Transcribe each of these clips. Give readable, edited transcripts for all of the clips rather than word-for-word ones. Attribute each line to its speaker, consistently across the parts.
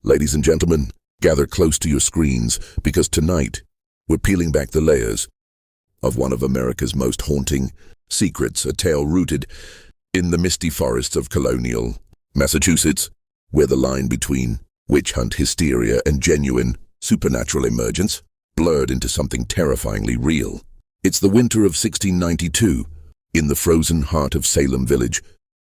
Speaker 1: Ladies and gentlemen, gather close to your screens because tonight we're peeling back the layers of one of America's most haunting secrets, a tale rooted in the misty forests of colonial Massachusetts, where the line between witch hunt hysteria and genuine supernatural emergence blurred into something terrifyingly real. It's the winter of 1692, in the frozen heart of Salem village,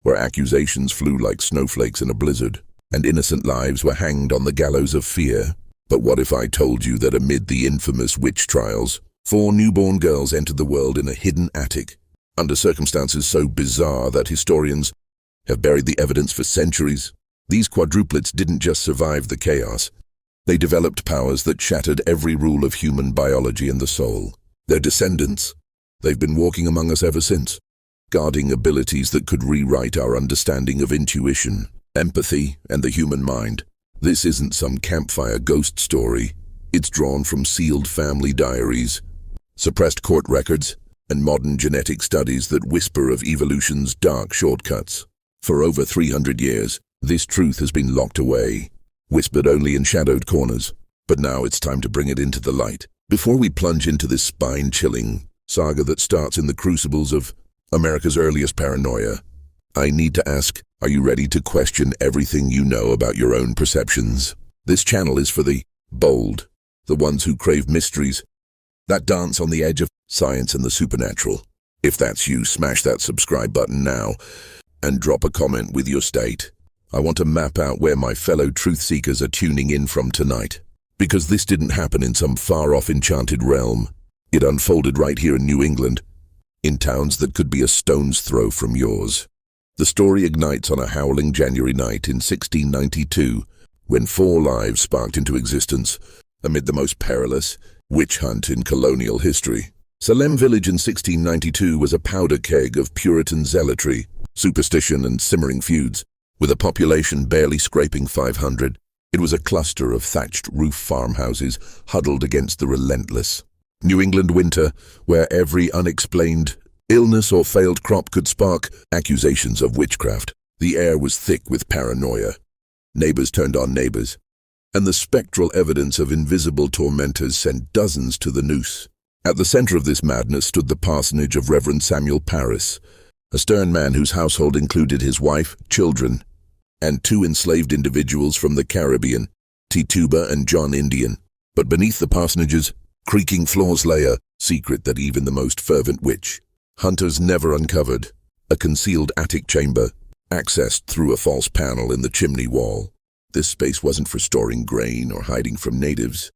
Speaker 1: where accusations flew like snowflakes in a blizzard, and innocent lives were hanged on the gallows of fear. But what if I told you that amid the infamous witch trials, 4 newborn girls entered the world in a hidden attic, under circumstances so bizarre that historians have buried the evidence for centuries? These quadruplets didn't just survive the chaos. They developed powers that shattered every rule of human biology and the soul. Their descendants, they've been walking among us ever since, guarding abilities that could rewrite our understanding of intuition, empathy, and the human mind. This isn't some campfire ghost story. It's drawn from sealed family diaries, suppressed court records, and modern genetic studies that whisper of evolution's dark shortcuts. For over 300 years, this truth has been locked away, whispered only in shadowed corners. But now it's time to bring it into the light. Before we plunge into this spine-chilling saga that starts in the crucibles of America's earliest paranoia, I need to ask, are you ready to question everything you know about your own perceptions? This channel is for the bold, the ones who crave mysteries, that dance on the edge of science and the supernatural. If that's you, smash that subscribe button now and drop a comment with your state. I want to map out where my fellow truth seekers are tuning in from tonight, because this didn't happen in some far-off enchanted realm. It unfolded right here in New England, in towns that could be a stone's throw from yours. The story ignites on a howling January night in 1692, when 4 lives sparked into existence amid the most perilous witch hunt in colonial history. Salem Village in 1692 was a powder keg of Puritan zealotry, superstition, and simmering feuds. With a population barely scraping 500, it was a cluster of thatched roof farmhouses huddled against the relentless New England winter, where every unexplained illness or failed crop could spark accusations of witchcraft. The air was thick with paranoia. Neighbors turned on neighbors, and the spectral evidence of invisible tormentors sent dozens to the noose. At the center of this madness stood the parsonage of Reverend Samuel Parris, a stern man whose household included his wife, children, and 2 enslaved individuals from the Caribbean, Tituba and John Indian. But beneath the parsonage's creaking floors lay a secret that even the most fervent witch hunters never uncovered: a concealed attic chamber, accessed through a false panel in the chimney wall. This space wasn't for storing grain or hiding from natives.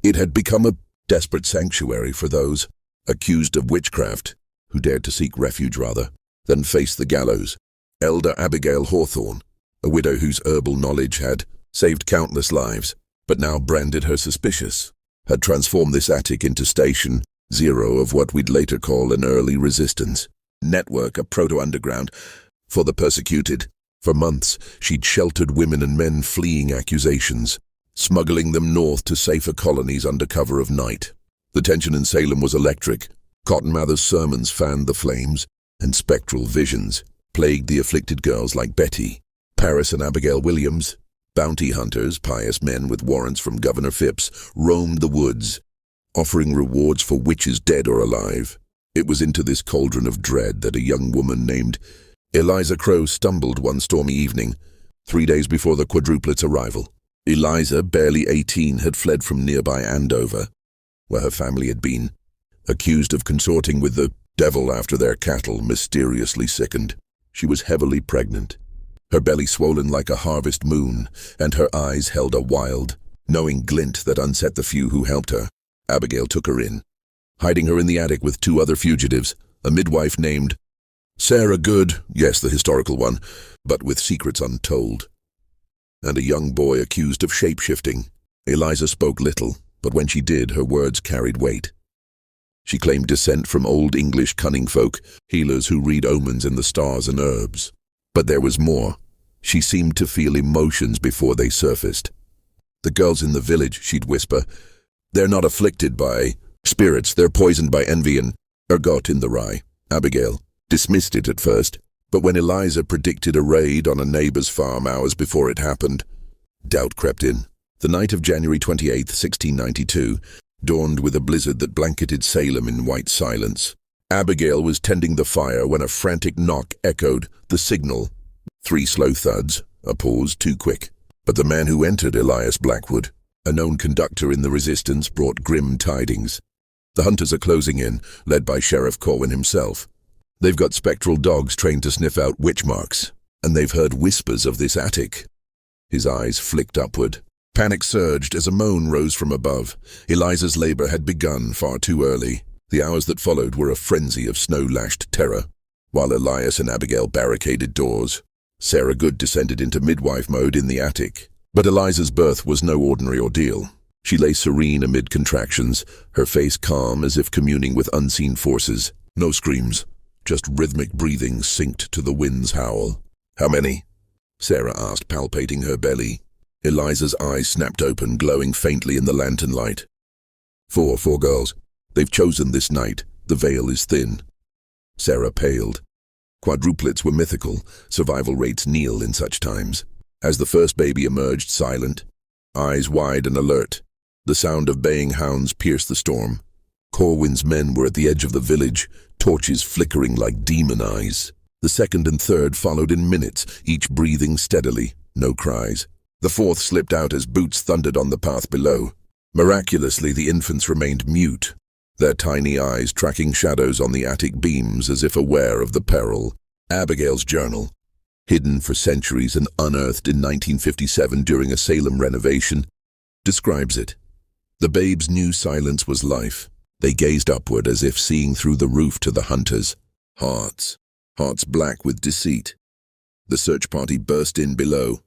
Speaker 1: It had become a desperate sanctuary for those accused of witchcraft, who dared to seek refuge rather than face the gallows. Elder Abigail Hawthorne, a widow whose herbal knowledge had saved countless lives, but now branded her suspicious, had transformed this attic into Station Zero of what we'd later call an early resistance network, a proto-underground for the persecuted. For months, she'd sheltered women and men fleeing accusations, smuggling them north to safer colonies under cover of night. The tension in Salem was electric. Cotton Mather's sermons fanned the flames, and spectral visions plagued the afflicted girls like Betty, Paris, and Abigail Williams. Bounty hunters, pious men with warrants from Governor Phipps, roamed the woods, offering rewards for witches dead or alive. It was into this cauldron of dread that a young woman named Eliza Crow stumbled one stormy evening, 3 days before the quadruplets' arrival. Eliza, barely 18, had fled from nearby Andover, where her family had been accused of consorting with the devil after their cattle mysteriously sickened. She was heavily pregnant, her belly swollen like a harvest moon, and her eyes held a wild, knowing glint that unset the few who helped her. Abigail took her in, hiding her in the attic with 2 other fugitives, a midwife named Sarah Good, yes, the historical one, but with secrets untold, and a young boy accused of shape-shifting. Eliza spoke little, but when she did, her words carried weight. She claimed descent from Old English cunning folk, healers who read omens in the stars and herbs. But there was more. She seemed to feel emotions before they surfaced. The girls in the village, she'd whisper, they're not afflicted by spirits, they're poisoned by envy and ergot in the rye. Abigail dismissed it at first, but when Eliza predicted a raid on a neighbor's farm hours before it happened, Doubt crept in. The night of January 28, 1692, dawned with a blizzard that blanketed Salem in white silence. Abigail was tending the fire when a frantic knock echoed the signal. 3 slow thuds, a pause too quick. But the man who entered, Elias Blackwood, a known conductor in the resistance, brought grim tidings. The hunters are closing in, led by Sheriff Corwin himself. They've got spectral dogs trained to sniff out witch marks, and they've heard whispers of this attic. His eyes flicked upward. Panic surged as a moan rose from above. Eliza's labor had begun far too early. The hours that followed were a frenzy of snow-lashed terror. While Elias and Abigail barricaded doors, Sarah Good descended into midwife mode in the attic. But Eliza's birth was no ordinary ordeal. She lay serene amid contractions, her face calm as if communing with unseen forces. No screams, just rhythmic breathing synced to the wind's howl. "How many?" Sarah asked, palpating her belly. Eliza's eyes snapped open, glowing faintly in the lantern light. Four girls. They've chosen this night. The veil is thin." Sarah paled. Quadruplets were mythical. Survival rates kneel in such times. As the first baby emerged silent, eyes wide and alert, the sound of baying hounds pierced the storm. Corwin's men were at the edge of the village, torches flickering like demon eyes. The second and third followed in minutes, each breathing steadily, no cries. The fourth slipped out as boots thundered on the path below. Miraculously, the infants remained mute, their tiny eyes tracking shadows on the attic beams as if aware of the peril. Abigail's journal, hidden for centuries and unearthed in 1957 during a Salem renovation, describes it. The babes knew silence was life. They gazed upward as if seeing through the roof to the hunters. Hearts black with deceit. The search party burst in below,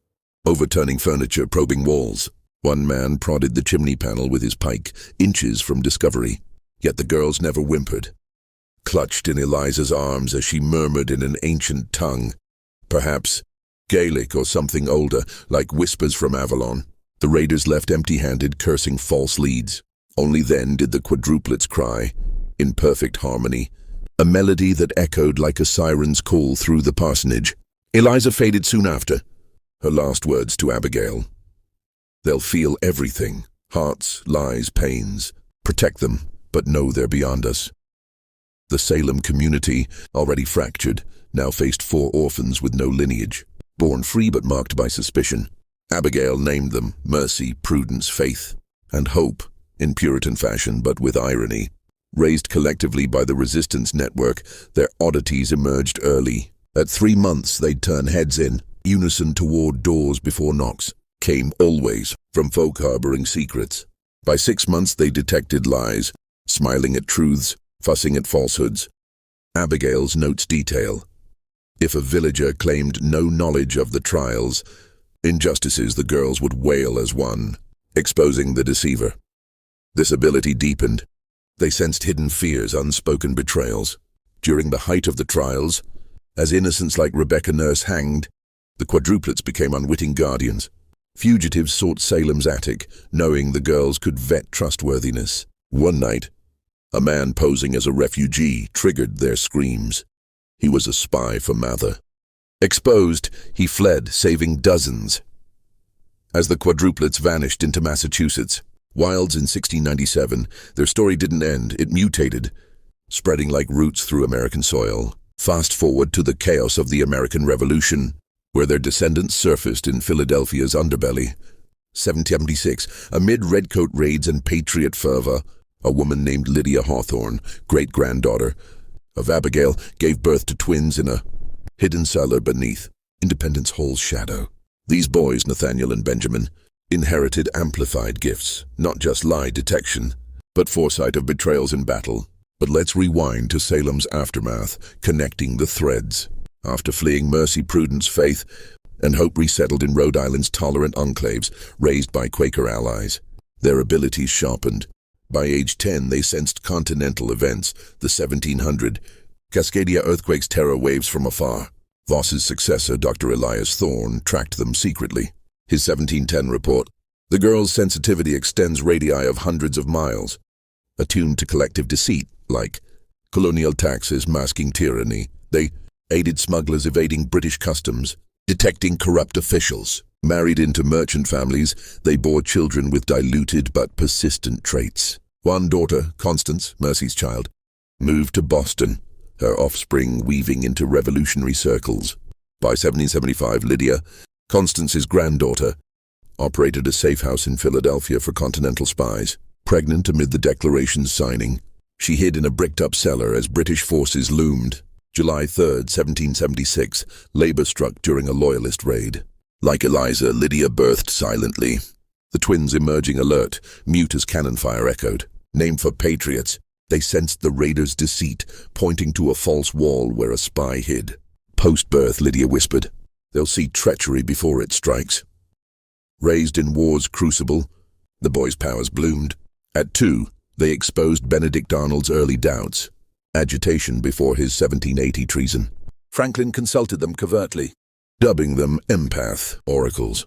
Speaker 1: overturning furniture, probing walls. One man prodded the chimney panel with his pike, inches from discovery. Yet the girls never whimpered. Clutched in Eliza's arms as she murmured in an ancient tongue, perhaps Gaelic or something older, like whispers from Avalon. The raiders left empty-handed, cursing false leads. Only then did the quadruplets cry, in perfect harmony, a melody that echoed like a siren's call through the parsonage. Eliza faded soon after, her last words to Abigail. "They'll feel everything, hearts, lies, pains. Protect them, but know they're beyond us." The Salem community, already fractured, now faced 4 orphans with no lineage, born free but marked by suspicion. Abigail named them Mercy, Prudence, Faith, and Hope, in Puritan fashion but with irony. Raised collectively by the resistance network, their oddities emerged early. At 3 months they'd turn heads in unison toward doors before knocks, came always from folk harboring secrets. By 6 months they detected lies, smiling at truths, fussing at falsehoods. Abigail's notes detail: if a villager claimed no knowledge of the trials, injustices, the girls would wail as one, exposing the deceiver. This ability deepened. They sensed hidden fears, unspoken betrayals. During the height of the trials, as innocents like Rebecca Nurse hanged, the quadruplets became unwitting guardians. Fugitives sought Salem's attic, knowing the girls could vet trustworthiness. One night, a man posing as a refugee triggered their screams. He was a spy for Mather. Exposed, he fled, saving dozens. As the quadruplets vanished into Massachusetts, Wilds in 1697, their story didn't end, it mutated, spreading like roots through American soil. Fast forward to the chaos of the American Revolution, where their descendants surfaced in Philadelphia's underbelly. 1776, amid redcoat raids and patriot fervor, a woman named Lydia Hawthorne, great-granddaughter of Abigail, gave birth to twins in a hidden cellar beneath Independence Hall's shadow. These boys, Nathaniel and Benjamin, inherited amplified gifts, not just lie detection, but foresight of betrayals in battle. But let's rewind to Salem's aftermath, connecting the threads. After fleeing, Mercy, Prudence, Faith, and Hope resettled in Rhode Island's tolerant enclaves, raised by Quaker allies. Their abilities sharpened. By age 10, they sensed continental events, the 1700 Cascadia earthquake's terror waves from afar. Voss's successor, Dr. Elias Thorne, tracked them secretly. His 1710 report: the girls' sensitivity extends radii of hundreds of miles, attuned to collective deceit, like colonial taxes masking tyranny. They aided smugglers evading British customs, detecting corrupt officials, Married into merchant families, they bore children with diluted but persistent traits. One daughter, Constance, Mercy's child, moved to Boston, her offspring weaving into revolutionary circles. By 1775, Lydia, Constance's granddaughter, operated a safe house in Philadelphia for Continental spies. Pregnant amid the Declaration's signing, she hid in a bricked-up cellar as British forces loomed. July 3, 1776, labor struck during a loyalist raid. Like Eliza, Lydia birthed silently, the twins emerging alert, mute as cannon fire echoed. Named for patriots, they sensed the raiders' deceit, pointing to a false wall where a spy hid. Post-birth, Lydia whispered, "They'll see treachery before it strikes." Raised in war's crucible, the boys' powers bloomed. At 2, they exposed Benedict Arnold's early doubts, agitation before his 1780 treason. Franklin consulted them covertly, dubbing them empath oracles.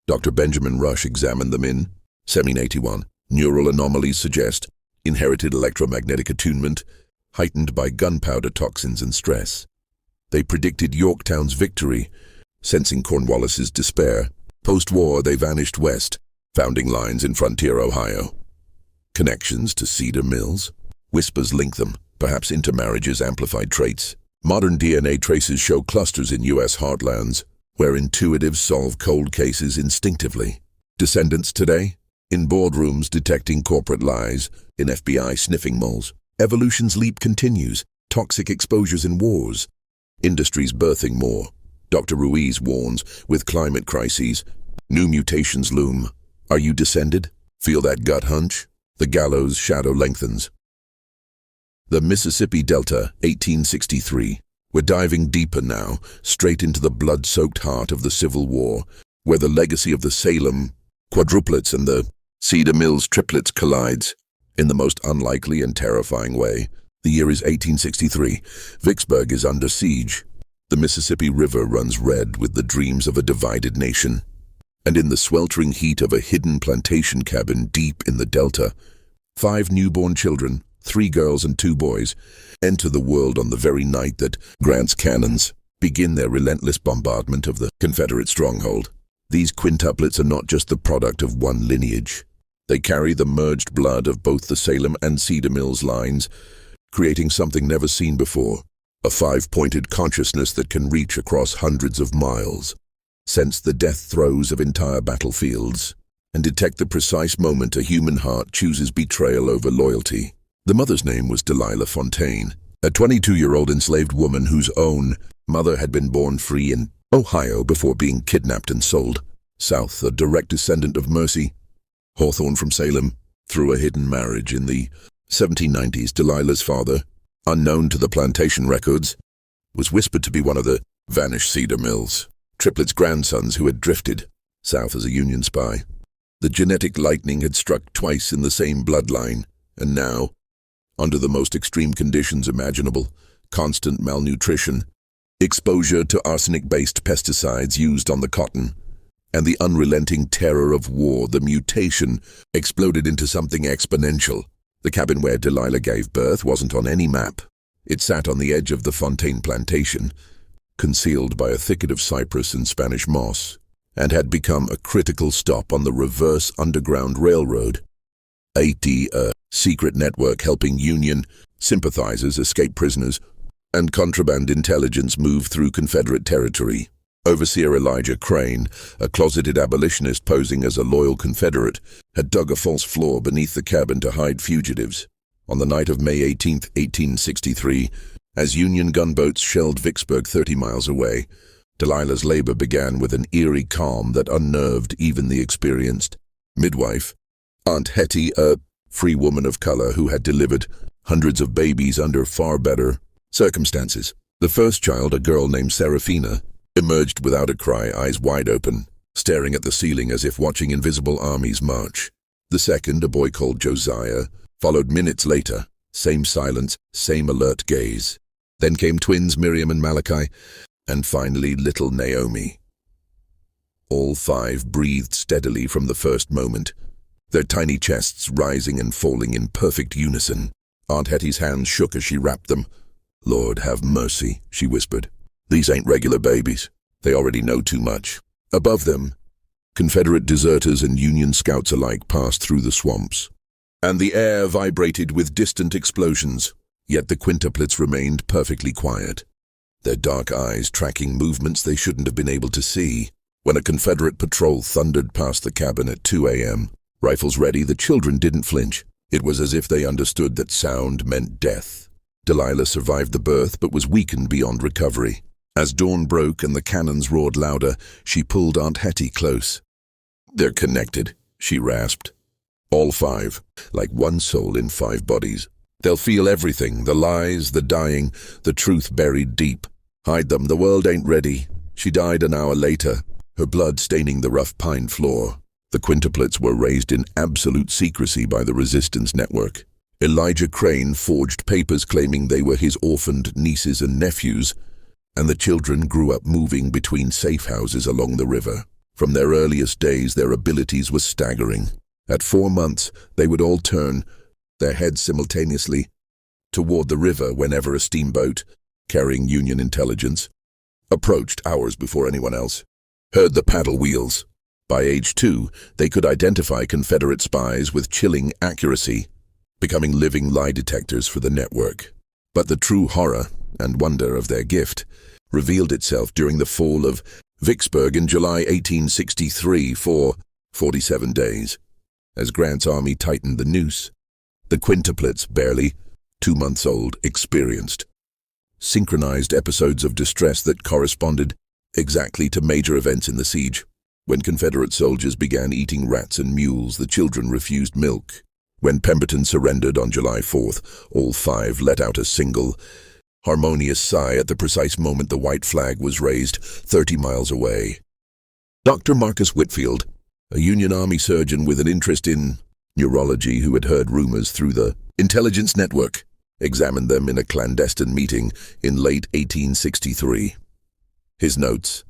Speaker 1: Dr. Benjamin Rush examined them in 1781. Neural anomalies suggest inherited electromagnetic attunement, heightened by gunpowder toxins and stress. They predicted Yorktown's victory, sensing Cornwallis's despair. Post-war, they vanished west, founding lines in frontier Ohio. Connections to cedar mills? Whispers link them, perhaps intermarriages amplified traits. Modern DNA traces show clusters in U.S. heartlands, where intuitives solve cold cases instinctively. Descendants today? In boardrooms detecting corporate lies, in FBI sniffing moles. Evolution's leap continues, toxic exposures in wars. Industries birthing more. Dr. Ruiz warns, with climate crises, new mutations loom. Are you descended? Feel that gut hunch? The gallows shadow lengthens. The Mississippi Delta, 1863. We're diving deeper now, straight into the blood-soaked heart of the Civil War, where the legacy of the Salem quadruplets and the Cedar Mills triplets collides in the most unlikely and terrifying way. The year is 1863. Vicksburg is under siege. The Mississippi River runs red with the dreams of a divided nation. And in the sweltering heat of a hidden plantation cabin deep in the Delta, 5 newborn children, 3 girls and 2 boys, enter the world on the very night that Grant's cannons begin their relentless bombardment of the Confederate stronghold. These quintuplets are not just the product of one lineage. They carry the merged blood of both the Salem and Cedar Mills lines, creating something never seen before, a 5-pointed consciousness that can reach across hundreds of miles, sense the death throes of entire battlefields, and detect the precise moment a human heart chooses betrayal over loyalty. The mother's name was Delilah Fontaine, a 22-year-old enslaved woman whose own mother had been born free in Ohio before being kidnapped and sold. South, a direct descendant of Mercy Hawthorne from Salem, through a hidden marriage in the 1790s. Delilah's father, unknown to the plantation records, was whispered to be one of the vanished Cedar Mills triplets' grandsons who had drifted south as a Union spy. The genetic lightning had struck twice in the same bloodline, and now, under the most extreme conditions imaginable, constant malnutrition, exposure to arsenic-based pesticides used on the cotton, and the unrelenting terror of war, the mutation exploded into something exponential. The cabin where Delilah gave birth wasn't on any map. It sat on the edge of the Fontaine plantation, concealed by a thicket of cypress and Spanish moss, and had become a critical stop on the reverse Underground Railroad, a secret network helping Union sympathizers escape prisoners and contraband intelligence move through Confederate territory. Overseer Elijah Crane, a closeted abolitionist posing as a loyal Confederate, had dug a false floor beneath the cabin to hide fugitives. On the night of May 18, 1863, as Union gunboats shelled Vicksburg 30 miles away, Delilah's labor began with an eerie calm that unnerved even the experienced. Midwife, Aunt Hetty, a free woman of color who had delivered hundreds of babies under far better circumstances. The first child, a girl named Seraphina, emerged without a cry, eyes wide open, staring at the ceiling as if watching invisible armies march. The second, a boy called Josiah, followed minutes later, same silence, same alert gaze. Then came twins Miriam and Malachi, and finally little Naomi. All 5 breathed steadily from the first moment, their tiny chests rising and falling in perfect unison. Aunt Hetty's hands shook as she wrapped them. "Lord, have mercy," she whispered. "These ain't regular babies. They already know too much." Above them, Confederate deserters and Union scouts alike passed through the swamps, and the air vibrated with distant explosions, yet the quintuplets remained perfectly quiet, their dark eyes tracking movements they shouldn't have been able to see. When a Confederate patrol thundered past the cabin at 2 a.m., rifles ready, the children didn't flinch. It was as if they understood that sound meant death. Delilah survived the birth but was weakened beyond recovery. As dawn broke and the cannons roared louder, she pulled Aunt Hetty close. "They're connected," she rasped. "All 5, like one soul in 5 bodies. They'll feel everything, the lies, the dying, the truth buried deep. Hide them, the world ain't ready." She died an hour later, her blood staining the rough pine floor. The quintuplets were raised in absolute secrecy by the resistance network. Elijah Crane forged papers claiming they were his orphaned nieces and nephews, and the children grew up moving between safe houses along the river. From their earliest days, their abilities were staggering. At 4 months, they would all turn, their heads simultaneously, toward the river whenever a steamboat, carrying Union intelligence, approached hours before anyone else heard the paddle wheels. By age 2, they could identify Confederate spies with chilling accuracy, becoming living lie detectors for the network. But the true horror and wonder of their gift revealed itself during the fall of Vicksburg in July 1863 for 47 days. As Grant's army tightened the noose, the quintuplets, barely 2 months old, experienced synchronized episodes of distress that corresponded exactly to major events in the siege. When Confederate soldiers began eating rats and mules, the children refused milk. When Pemberton surrendered on July 4th, all 5 let out a single, harmonious sigh at the precise moment the white flag was raised 30 miles away. Dr. Marcus Whitfield, a Union Army surgeon with an interest in neurology who had heard rumors through the intelligence network, examined them in a clandestine meeting in late 1863. His notes,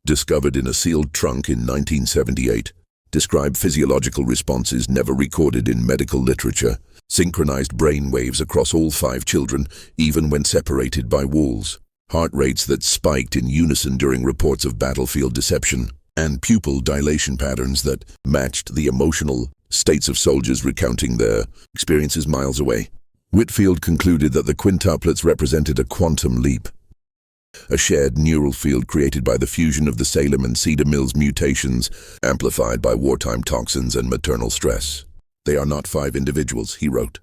Speaker 1: discovered in a sealed trunk in 1978, describe physiological responses never recorded in medical literature, synchronized brain waves across all 5 children, even when separated by walls, heart rates that spiked in unison during reports of battlefield deception, and pupil dilation patterns that matched the emotional states of soldiers recounting their experiences miles away. Whitfield concluded that the quintuplets represented a quantum leap, a shared neural field created by the fusion of the Salem and Cedar Mills mutations, amplified by wartime toxins and maternal stress. "They are not 5 individuals," he wrote.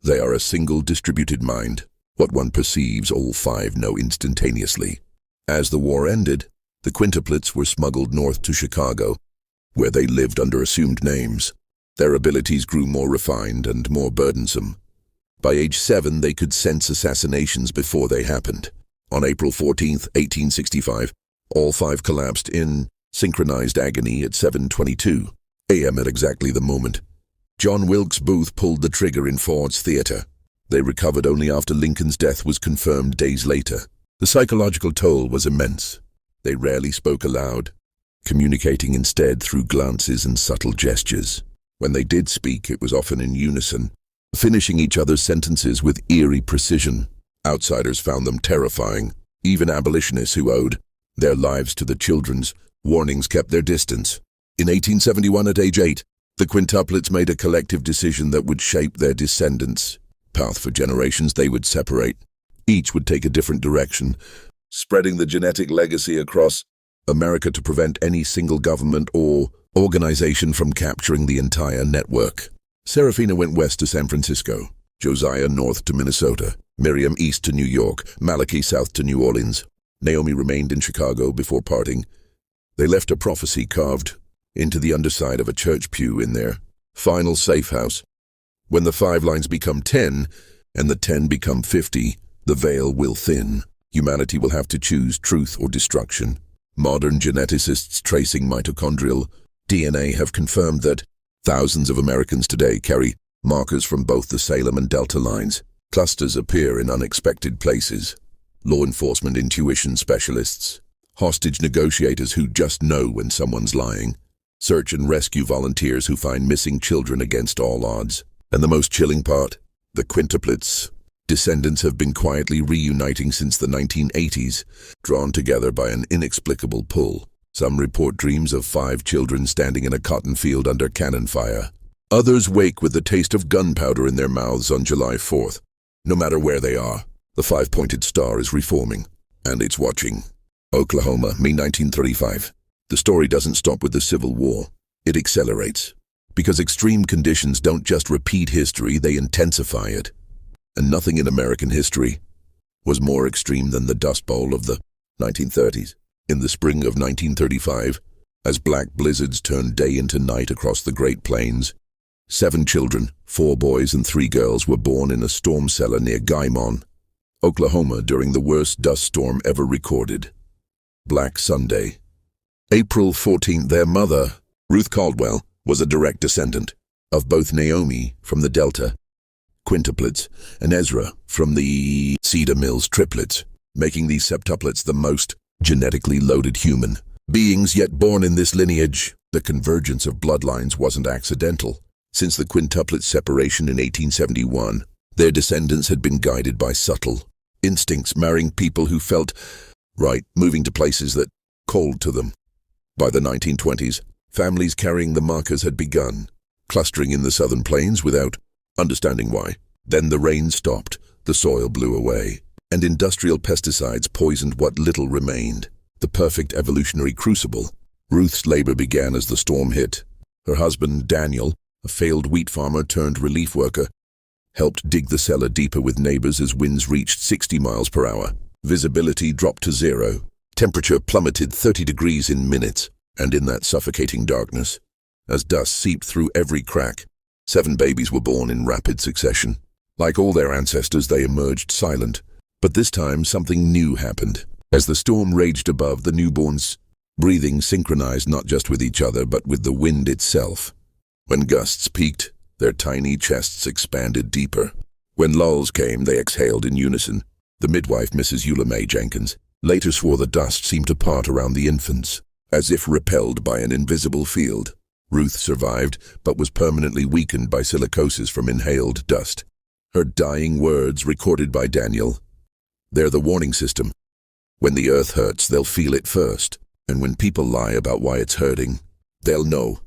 Speaker 1: "They are a single distributed mind. What one perceives, all 5 know instantaneously." As the war ended, the quintuplets were smuggled north to Chicago, where they lived under assumed names. Their abilities grew more refined and more burdensome. By age 7, they could sense assassinations before they happened. On April 14, 1865, all 5 collapsed in synchronized agony at 7:22 a.m. at exactly the moment John Wilkes Booth pulled the trigger in Ford's Theater. They recovered only after Lincoln's death was confirmed days later. The psychological toll was immense. They rarely spoke aloud, communicating instead through glances and subtle gestures. When they did speak, it was often in unison, finishing each other's sentences with eerie precision. Outsiders found them terrifying. Even abolitionists who owed their lives to the children's warnings kept their distance. In 1871, at age 8, the quintuplets made a collective decision that would shape their descendants' path for generations. They would separate. Each would take a different direction, spreading the genetic legacy across America to prevent any single government or organization from capturing the entire network. Serafina went west to San Francisco, Josiah north to Minnesota, Miriam east to New York, Malachi south to New Orleans. Naomi remained in Chicago before parting. They left a prophecy carved into the underside of a church pew in their final safe house. When the 5 lines become 10, and the 10 become 50, the veil will thin. Humanity will have to choose truth or destruction. Modern geneticists tracing mitochondrial DNA have confirmed that thousands of Americans today carry markers from both the Salem and Delta lines. Clusters appear in unexpected places. Law enforcement intuition specialists, hostage negotiators who just know when someone's lying, search and rescue volunteers who find missing children against all odds. And the most chilling part, the quintuplets' descendants have been quietly reuniting since the 1980s, drawn together by an inexplicable pull. Some report dreams of 5 children standing in a cotton field under cannon fire. Others wake with the taste of gunpowder in their mouths on July 4th. No matter where they are, the 5-pointed star is reforming, and it's watching. Oklahoma, May 1935. The story doesn't stop with the Civil War. It accelerates. Because extreme conditions don't just repeat history, they intensify it. And nothing in American history was more extreme than the Dust Bowl of the 1930s. In the spring of 1935, as black blizzards turned day into night across the Great Plains, 7 children, 4 boys and 3 girls, were born in a storm cellar near Guymon, Oklahoma, during the worst dust storm ever recorded. Black Sunday. April 14th. Their mother, Ruth Caldwell, was a direct descendant of both Naomi from the Delta quintuplets and Ezra from the Cedar Mills triplets, making these septuplets the most genetically loaded human beings yet born in this lineage. The convergence of bloodlines wasn't accidental. Since the quintuplets' separation in 1871, their descendants had been guided by subtle instincts, marrying people who felt right, moving to places that called to them. By the 1920s, families carrying the markers had begun, clustering in the southern plains without understanding why. Then the rain stopped, the soil blew away, and industrial pesticides poisoned what little remained. The perfect evolutionary crucible. Ruth's labor began as the storm hit. Her husband, Daniel, a failed wheat farmer turned relief worker, helped dig the cellar deeper with neighbors as winds reached 60 miles per hour. Visibility dropped to 0. Temperature plummeted 30 degrees in minutes. And in that suffocating darkness, as dust seeped through every crack, 7 babies were born in rapid succession. Like all their ancestors, they emerged silent. But this time, something new happened. As the storm raged above, the newborns' breathing synchronized not just with each other, but with the wind itself. When gusts peaked, their tiny chests expanded deeper. When lulls came, they exhaled in unison. The midwife, Mrs. Eula May Jenkins, later swore the dust seemed to part around the infants, as if repelled by an invisible field. Ruth survived, but was permanently weakened by silicosis from inhaled dust. Her dying words, recorded by Daniel: "They're the warning system. When the earth hurts, they'll feel it first. And when people lie about why it's hurting, they'll know."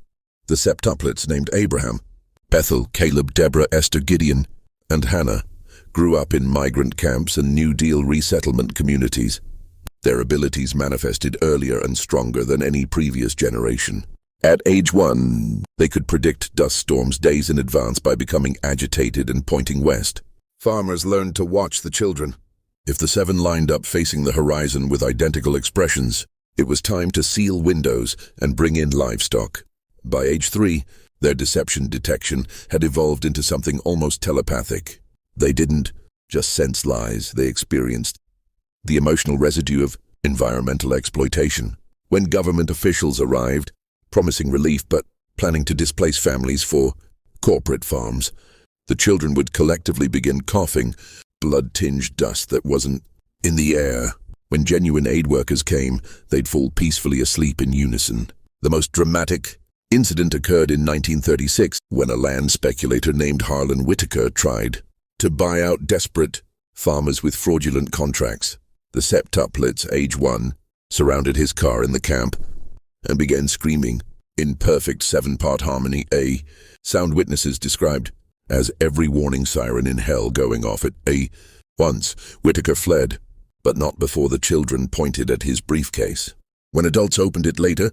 Speaker 1: The septuplets, named Abraham, Bethel, Caleb, Deborah, Esther, Gideon, and Hannah, grew up in migrant camps and New Deal resettlement communities. Their abilities manifested earlier and stronger than any previous generation. At age 1, they could predict dust storms days in advance by becoming agitated and pointing west. Farmers learned to watch the children. If the 7 lined up facing the horizon with identical expressions, it was time to seal windows and bring in livestock. By age 3, their deception detection had evolved into something almost telepathic. They didn't just sense lies, they experienced the emotional residue of environmental exploitation. When government officials arrived, promising relief but planning to displace families for corporate farms, the children would collectively begin coughing blood-tinged dust that wasn't in the air. When genuine aid workers came, they'd fall peacefully asleep in unison. The most dramatic incident occurred in 1936 when a land speculator named Harlan Whitaker tried to buy out desperate farmers with fraudulent contracts. The septuplets, age 1, surrounded his car in the camp and began screaming in perfect 7-part harmony, a sound witnesses described as every warning siren in hell going off at a once. Whitaker fled, but not before the children pointed at his briefcase. When adults opened it later,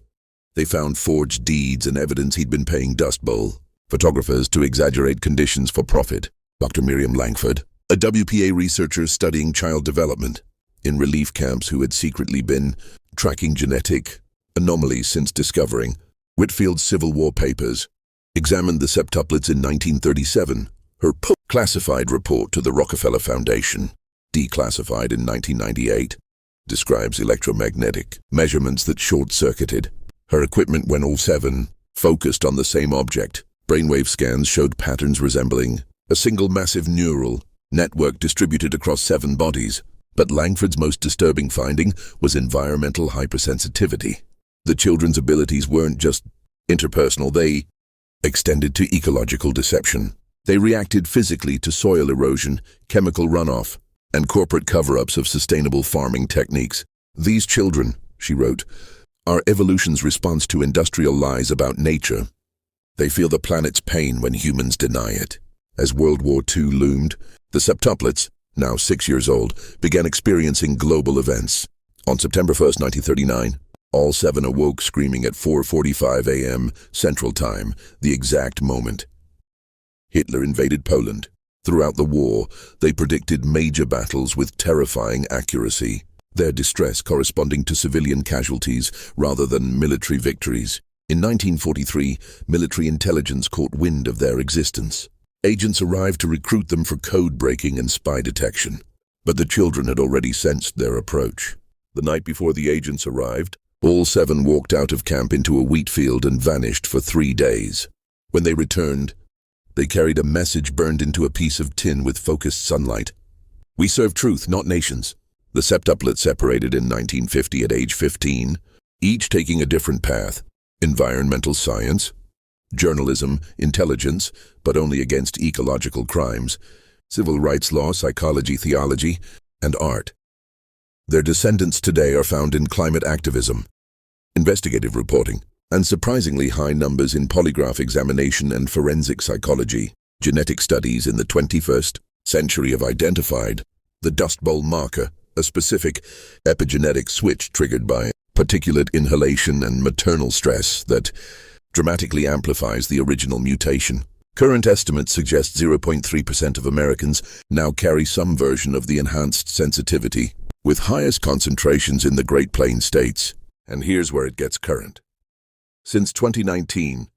Speaker 1: they found forged deeds and evidence he'd been paying Dust Bowl photographers to exaggerate conditions for profit. Dr. Miriam Langford, a WPA researcher studying child development in relief camps who had secretly been tracking genetic anomalies since discovering Whitfield's Civil War papers, examined the septuplets in 1937. Her classified report to the Rockefeller Foundation, declassified in 1998, describes electromagnetic measurements that short-circuited her equipment when all 7 focused on the same object. Brainwave scans showed patterns resembling a single massive neural network distributed across 7 bodies. But Langford's most disturbing finding was environmental hypersensitivity. The children's abilities weren't just interpersonal, they extended to ecological deception. They reacted physically to soil erosion, chemical runoff, and corporate cover-ups of sustainable farming techniques. "These children," she wrote, Our evolution's response to industrial lies about nature. They feel the planet's pain when humans deny it. As World War II loomed, the septuplets, now 6 years old, began experiencing global events. On September 1st, 1939, all 7 awoke screaming at 4:45 a.m. Central Time, the exact moment Hitler invaded Poland. Throughout the war, they predicted major battles with terrifying accuracy, their distress corresponding to civilian casualties rather than military victories. In 1943, military intelligence caught wind of their existence. Agents arrived to recruit them for code breaking and spy detection. But the children had already sensed their approach. The night before the agents arrived, all 7 walked out of camp into a wheat field and vanished for 3 days. When they returned, they carried a message burned into a piece of tin with focused sunlight. We serve truth, not nations. The septuplets separated in 1950 at age 15, each taking a different path. Environmental science, journalism, intelligence, but only against ecological crimes, civil rights law, psychology, theology, and art. Their descendants today are found in climate activism, investigative reporting, and surprisingly high numbers in polygraph examination and forensic psychology. Genetic studies in the 21st century have identified the Dust Bowl marker, a specific epigenetic switch triggered by particulate inhalation and maternal stress that dramatically amplifies the original mutation. Current estimates suggest 0.3% of Americans now carry some version of the enhanced sensitivity, with highest concentrations in the Great Plains states. And here's where it gets current. Since 2019,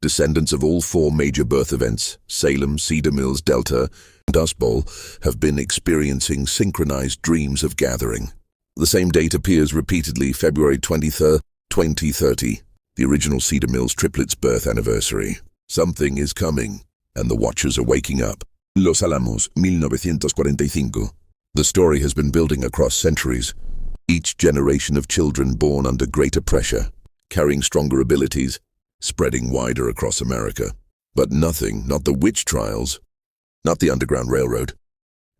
Speaker 1: descendants of all 4 major birth events, Salem, Cedar Mills, Delta, and Dust Bowl, have been experiencing synchronized dreams of gathering. The same date appears repeatedly February 23, 2030, the original Cedar Mills triplets' birth anniversary. Something is coming, and the watchers are waking up. Los Alamos, 1945. The story has been building across centuries, each generation of children born under greater pressure, carrying stronger abilities, spreading wider across America. But nothing, not the witch trials, not the Underground Railroad,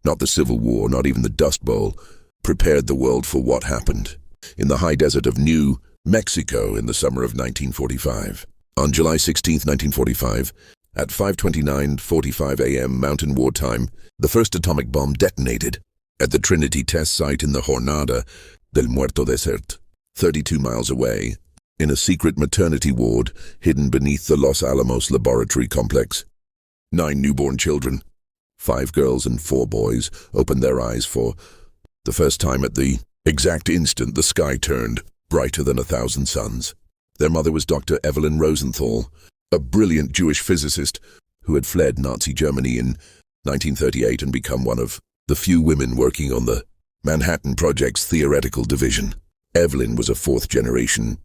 Speaker 1: not the Civil War, not even the Dust Bowl, prepared the world for what happened in the high desert of New Mexico in the summer of 1945. On July 16, 1945, at 5:29:45 a.m. Mountain War time, the first atomic bomb detonated at the Trinity test site in the Jornada del Muerto Desert, 32 miles away, in a secret maternity ward hidden beneath the Los Alamos laboratory complex. 9 newborn children, 5 girls and 4 boys, opened their eyes for the first time at the exact instant the sky turned brighter than 1,000 suns. Their mother was Dr. Evelyn Rosenthal, a brilliant Jewish physicist who had fled Nazi Germany in 1938 and become one of the few women working on the Manhattan Project's theoretical division. Evelyn was a 4th-generation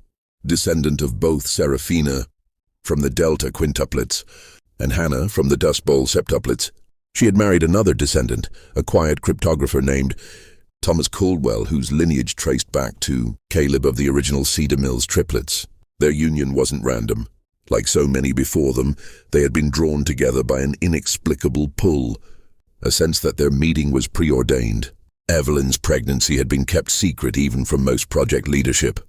Speaker 1: descendant of both Serafina from the Delta quintuplets and Hannah from the Dust Bowl septuplets. She had married another descendant, a quiet cryptographer named Thomas Caldwell, whose lineage traced back to Caleb of the original Cedar Mills triplets. Their union wasn't random. Like so many before them, they had been drawn together by an inexplicable pull, a sense that their meeting was preordained. Evelyn's pregnancy had been kept secret even from most project leadership.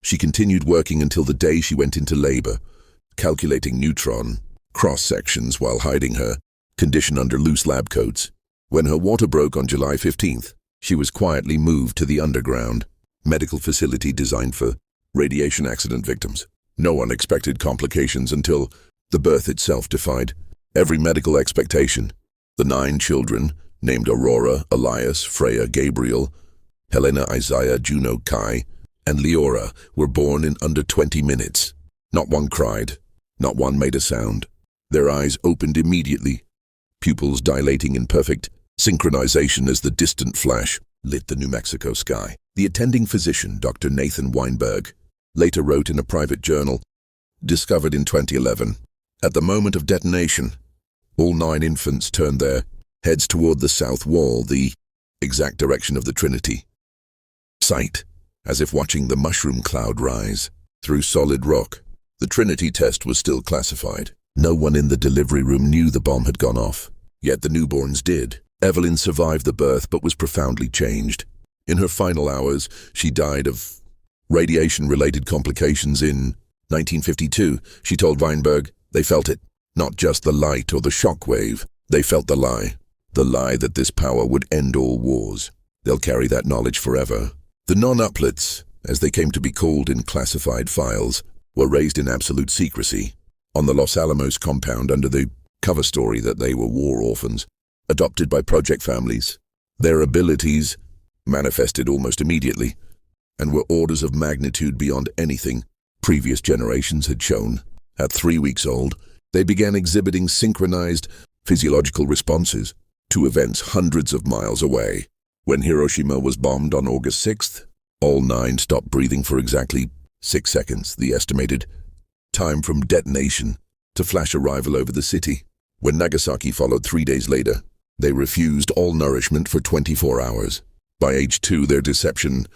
Speaker 1: She continued working until the day she went into labor, calculating neutron cross-sections while hiding her condition under loose lab coats. When her water broke on July 15th, she was quietly moved to the underground medical facility designed for radiation accident victims. No unexpected complications until the birth itself defied every medical expectation. The 9 children, named Aurora, Elias, Freya, Gabriel, Helena, Isaiah, Juno, Kai, and Leora, were born in under 20 minutes. Not one cried, not one made a sound. Their eyes opened immediately, pupils dilating in perfect synchronization as the distant flash lit the New Mexico sky. The attending physician, Dr. Nathan Weinberg, later wrote in a private journal, discovered in 2011, at the moment of detonation, all 9 infants turned their heads toward the south wall, the exact direction of the Trinity site, as if watching the mushroom cloud rise through solid rock. The Trinity test was still classified. No one in the delivery room knew the bomb had gone off. Yet the newborns did. Evelyn survived the birth but was profoundly changed. In her final hours, she died of radiation-related complications in 1952. She told Weinberg they felt it, not just the light or the shock wave. They felt the lie that this power would end all wars. They'll carry that knowledge forever. The non-uplets, as they came to be called in classified files, were raised in absolute secrecy on the Los Alamos compound under the cover story that they were war orphans, adopted by project families. Their abilities manifested almost immediately and were orders of magnitude beyond anything previous generations had shown. At 3 weeks old, they began exhibiting synchronized physiological responses to events hundreds of miles away. When Hiroshima was bombed on August 6th, all 9 stopped breathing for exactly 6 seconds, the estimated time from detonation to flash arrival over the city. When Nagasaki followed 3 days later, they refused all nourishment for 24 hours. By age 2, their detection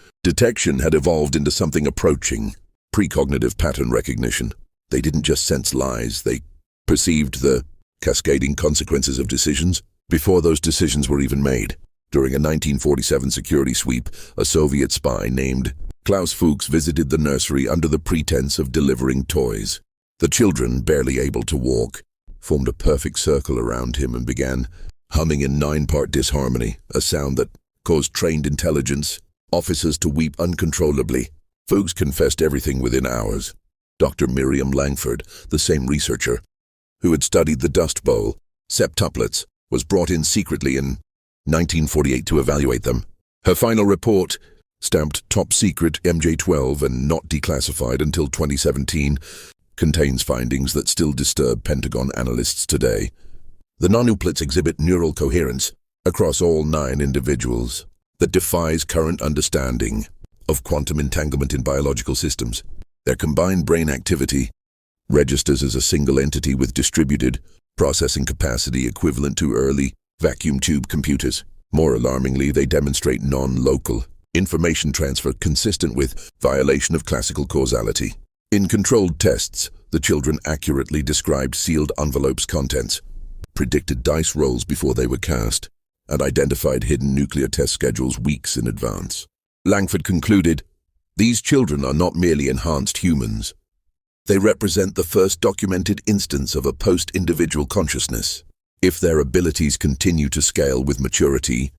Speaker 1: had evolved into something approaching precognitive pattern recognition. They didn't just sense lies, they perceived the cascading consequences of decisions before those decisions were even made. During a 1947 security sweep, a Soviet spy named Klaus Fuchs visited the nursery under the pretense of delivering toys. The children, barely able to walk, formed a perfect circle around him and began humming in 9-part disharmony, a sound that caused trained intelligence officers to weep uncontrollably. Fuchs confessed everything within hours. Dr. Miriam Langford, the same researcher who had studied the Dust Bowl septuplets, was brought in secretly in 1948 to evaluate them. Her final report, stamped top secret MJ-12 and not declassified until 2017, contains findings that still disturb Pentagon analysts today. The non-uplets exhibit neural coherence across all 9 individuals that defies current understanding of quantum entanglement in biological systems. Their combined brain activity registers as a single entity with distributed processing capacity equivalent to early vacuum tube computers. More alarmingly, they demonstrate non-local information transfer consistent with violation of classical causality. In controlled tests, the children accurately described sealed envelopes' contents, predicted dice rolls before they were cast, and identified hidden nuclear test schedules weeks in advance. Langford concluded, "These children are not merely enhanced humans. They represent the first documented instance of a post-individual consciousness. If their abilities continue to scale with maturity,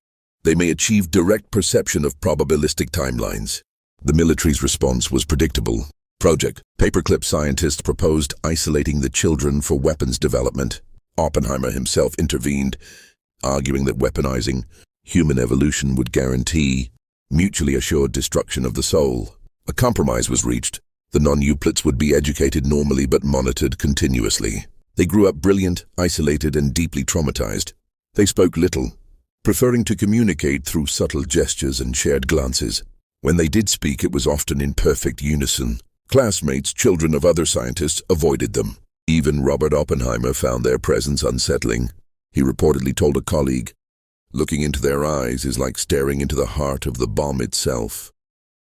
Speaker 1: they may achieve direct perception of probabilistic timelines." The military's response was predictable. Project Paperclip scientists proposed isolating the children for weapons development. Oppenheimer himself intervened, arguing that weaponizing human evolution would guarantee mutually assured destruction of the soul. A compromise was reached. The non-uplets would be educated normally but monitored continuously. They grew up brilliant, isolated, and deeply traumatized. They spoke little, preferring to communicate through subtle gestures and shared glances. When they did speak, it was often in perfect unison. Classmates, children of other scientists, avoided them. Even Robert Oppenheimer found their presence unsettling. He reportedly told a colleague, "Looking into their eyes is like staring into the heart of the bomb itself.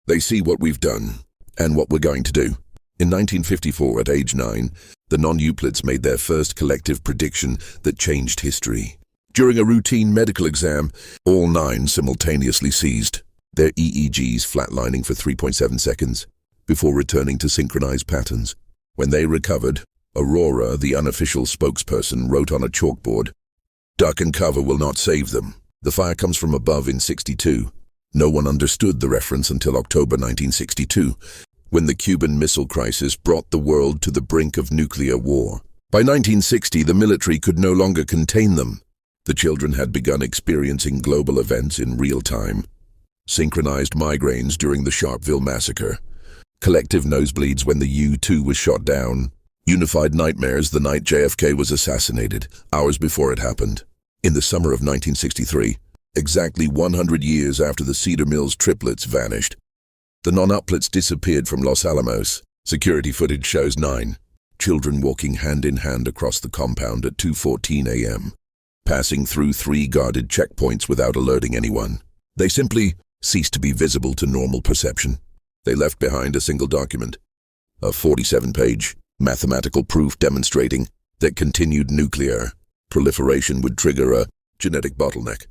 Speaker 1: They see what we've done and what we're going to do." In 1954, at age 9, the non-uplets made their first collective prediction that changed history. During a routine medical exam, all 9 simultaneously ceased, their EEGs flatlining for 3.7 seconds, before returning to synchronized patterns. When they recovered, Aurora, the unofficial spokesperson, wrote on a chalkboard, "Duck and cover will not save them. The fire comes from above in 62. No one understood the reference until October 1962, when the Cuban Missile Crisis brought the world to the brink of nuclear war. By 1960, the military could no longer contain them. The children had begun experiencing global events in real time. Synchronized migraines during the Sharpeville massacre, collective nosebleeds when the U-2 was shot down, unified nightmares the night JFK was assassinated, hours before it happened. In the summer of 1963, exactly 100 years after the Cedar Mills triplets vanished, the non-uplets disappeared from Los Alamos. Security footage shows 9 children walking hand-in-hand across the compound at 2:14 a.m., passing through 3 guarded checkpoints without alerting anyone. They simply ceased to be visible to normal perception. They left behind a single document, a 47-page mathematical proof demonstrating that continued nuclear proliferation would trigger a genetic bottleneck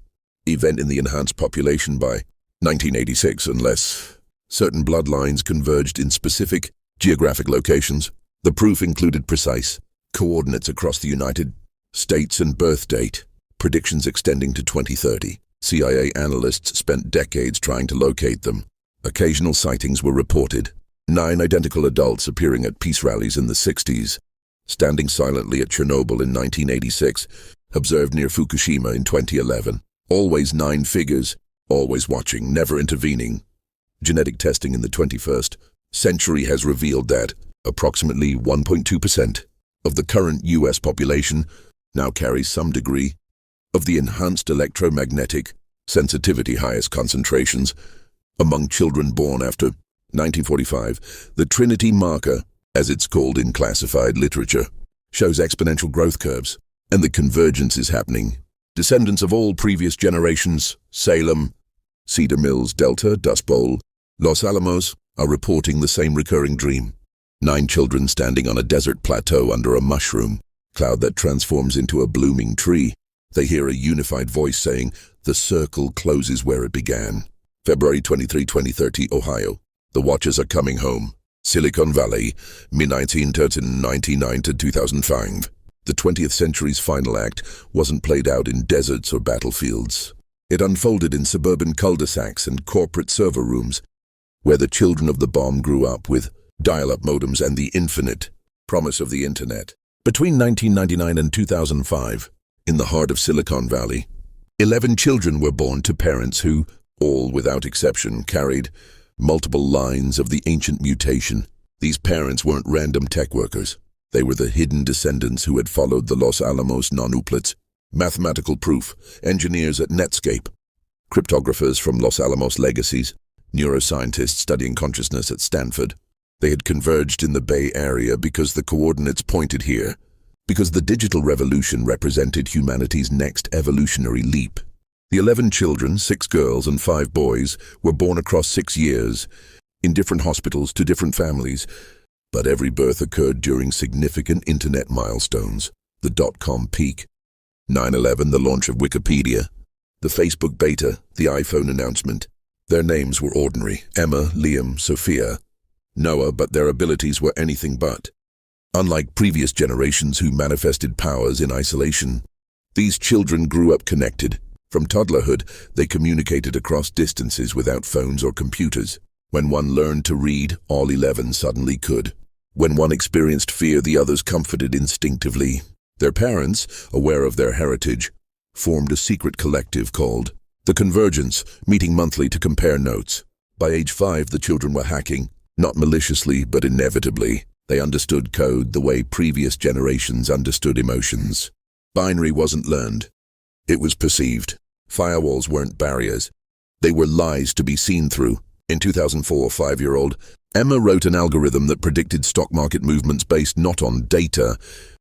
Speaker 1: event in the enhanced population by 1986 unless Certain bloodlines converged in specific geographic locations. The proof included precise coordinates across the United States and birth date, predictions extending to 2030. CIA analysts spent decades trying to locate them. Occasional sightings were reported. 9 identical adults appearing at peace rallies in the 60s, standing silently at Chernobyl in 1986, observed near Fukushima in 2011. Always 9 figures, always watching, never intervening. Genetic testing in the 21st century has revealed that approximately 1.2% of the current U.S. population now carries some degree of the enhanced electromagnetic sensitivity, highest concentrations among children born after 1945. The Trinity marker, as it's called in classified literature, shows exponential growth curves, and the convergence is happening. Descendants of all previous generations, Salem, Cedar Mills, Delta, Dust Bowl, Los Alamos, are reporting the same recurring dream. 9 children standing on a desert plateau under a mushroom cloud that transforms into a blooming tree. They hear a unified voice saying, "The circle closes where it began." February 23, 2030, Ohio. The Watchers are coming home. Silicon Valley, mid-1999 to 2005. The 20th century's final act wasn't played out in deserts or battlefields. It unfolded in suburban cul-de-sacs and corporate server rooms, where the children of the bomb grew up with dial-up modems and the infinite promise of the internet. Between 1999 and 2005, in the heart of Silicon Valley, 11 children were born to parents who, all without exception, carried multiple lines of the ancient mutation. These parents weren't random tech workers. They were the hidden descendants who had followed the Los Alamos non-uplets. Mathematical proof, engineers at Netscape, cryptographers from Los Alamos legacies, neuroscientists studying consciousness at Stanford. They had converged in the Bay Area because the coordinates pointed here, because the digital revolution represented humanity's next evolutionary leap. The 11 children, 6 girls and 5 boys, were born across 6 years, in different hospitals to different families, but every birth occurred during significant internet milestones. The dot-com peak, 9/11, the launch of Wikipedia, the Facebook beta, the iPhone announcement. Their names were ordinary: Emma, Liam, Sophia, Noah, but their abilities were anything but. Unlike previous generations who manifested powers in isolation, these children grew up connected. From toddlerhood, they communicated across distances without phones or computers. When one learned to read, all 11 suddenly could. When one experienced fear, the others comforted instinctively. Their parents, aware of their heritage, formed a secret collective called The Convergence, meeting monthly to compare notes. By age 5, the children were hacking, not maliciously, but inevitably. They understood code the way previous generations understood emotions. Binary wasn't learned. It was perceived. Firewalls weren't barriers. They were lies to be seen through. In 2004, 5-year-old Emma wrote an algorithm that predicted stock market movements based not on data,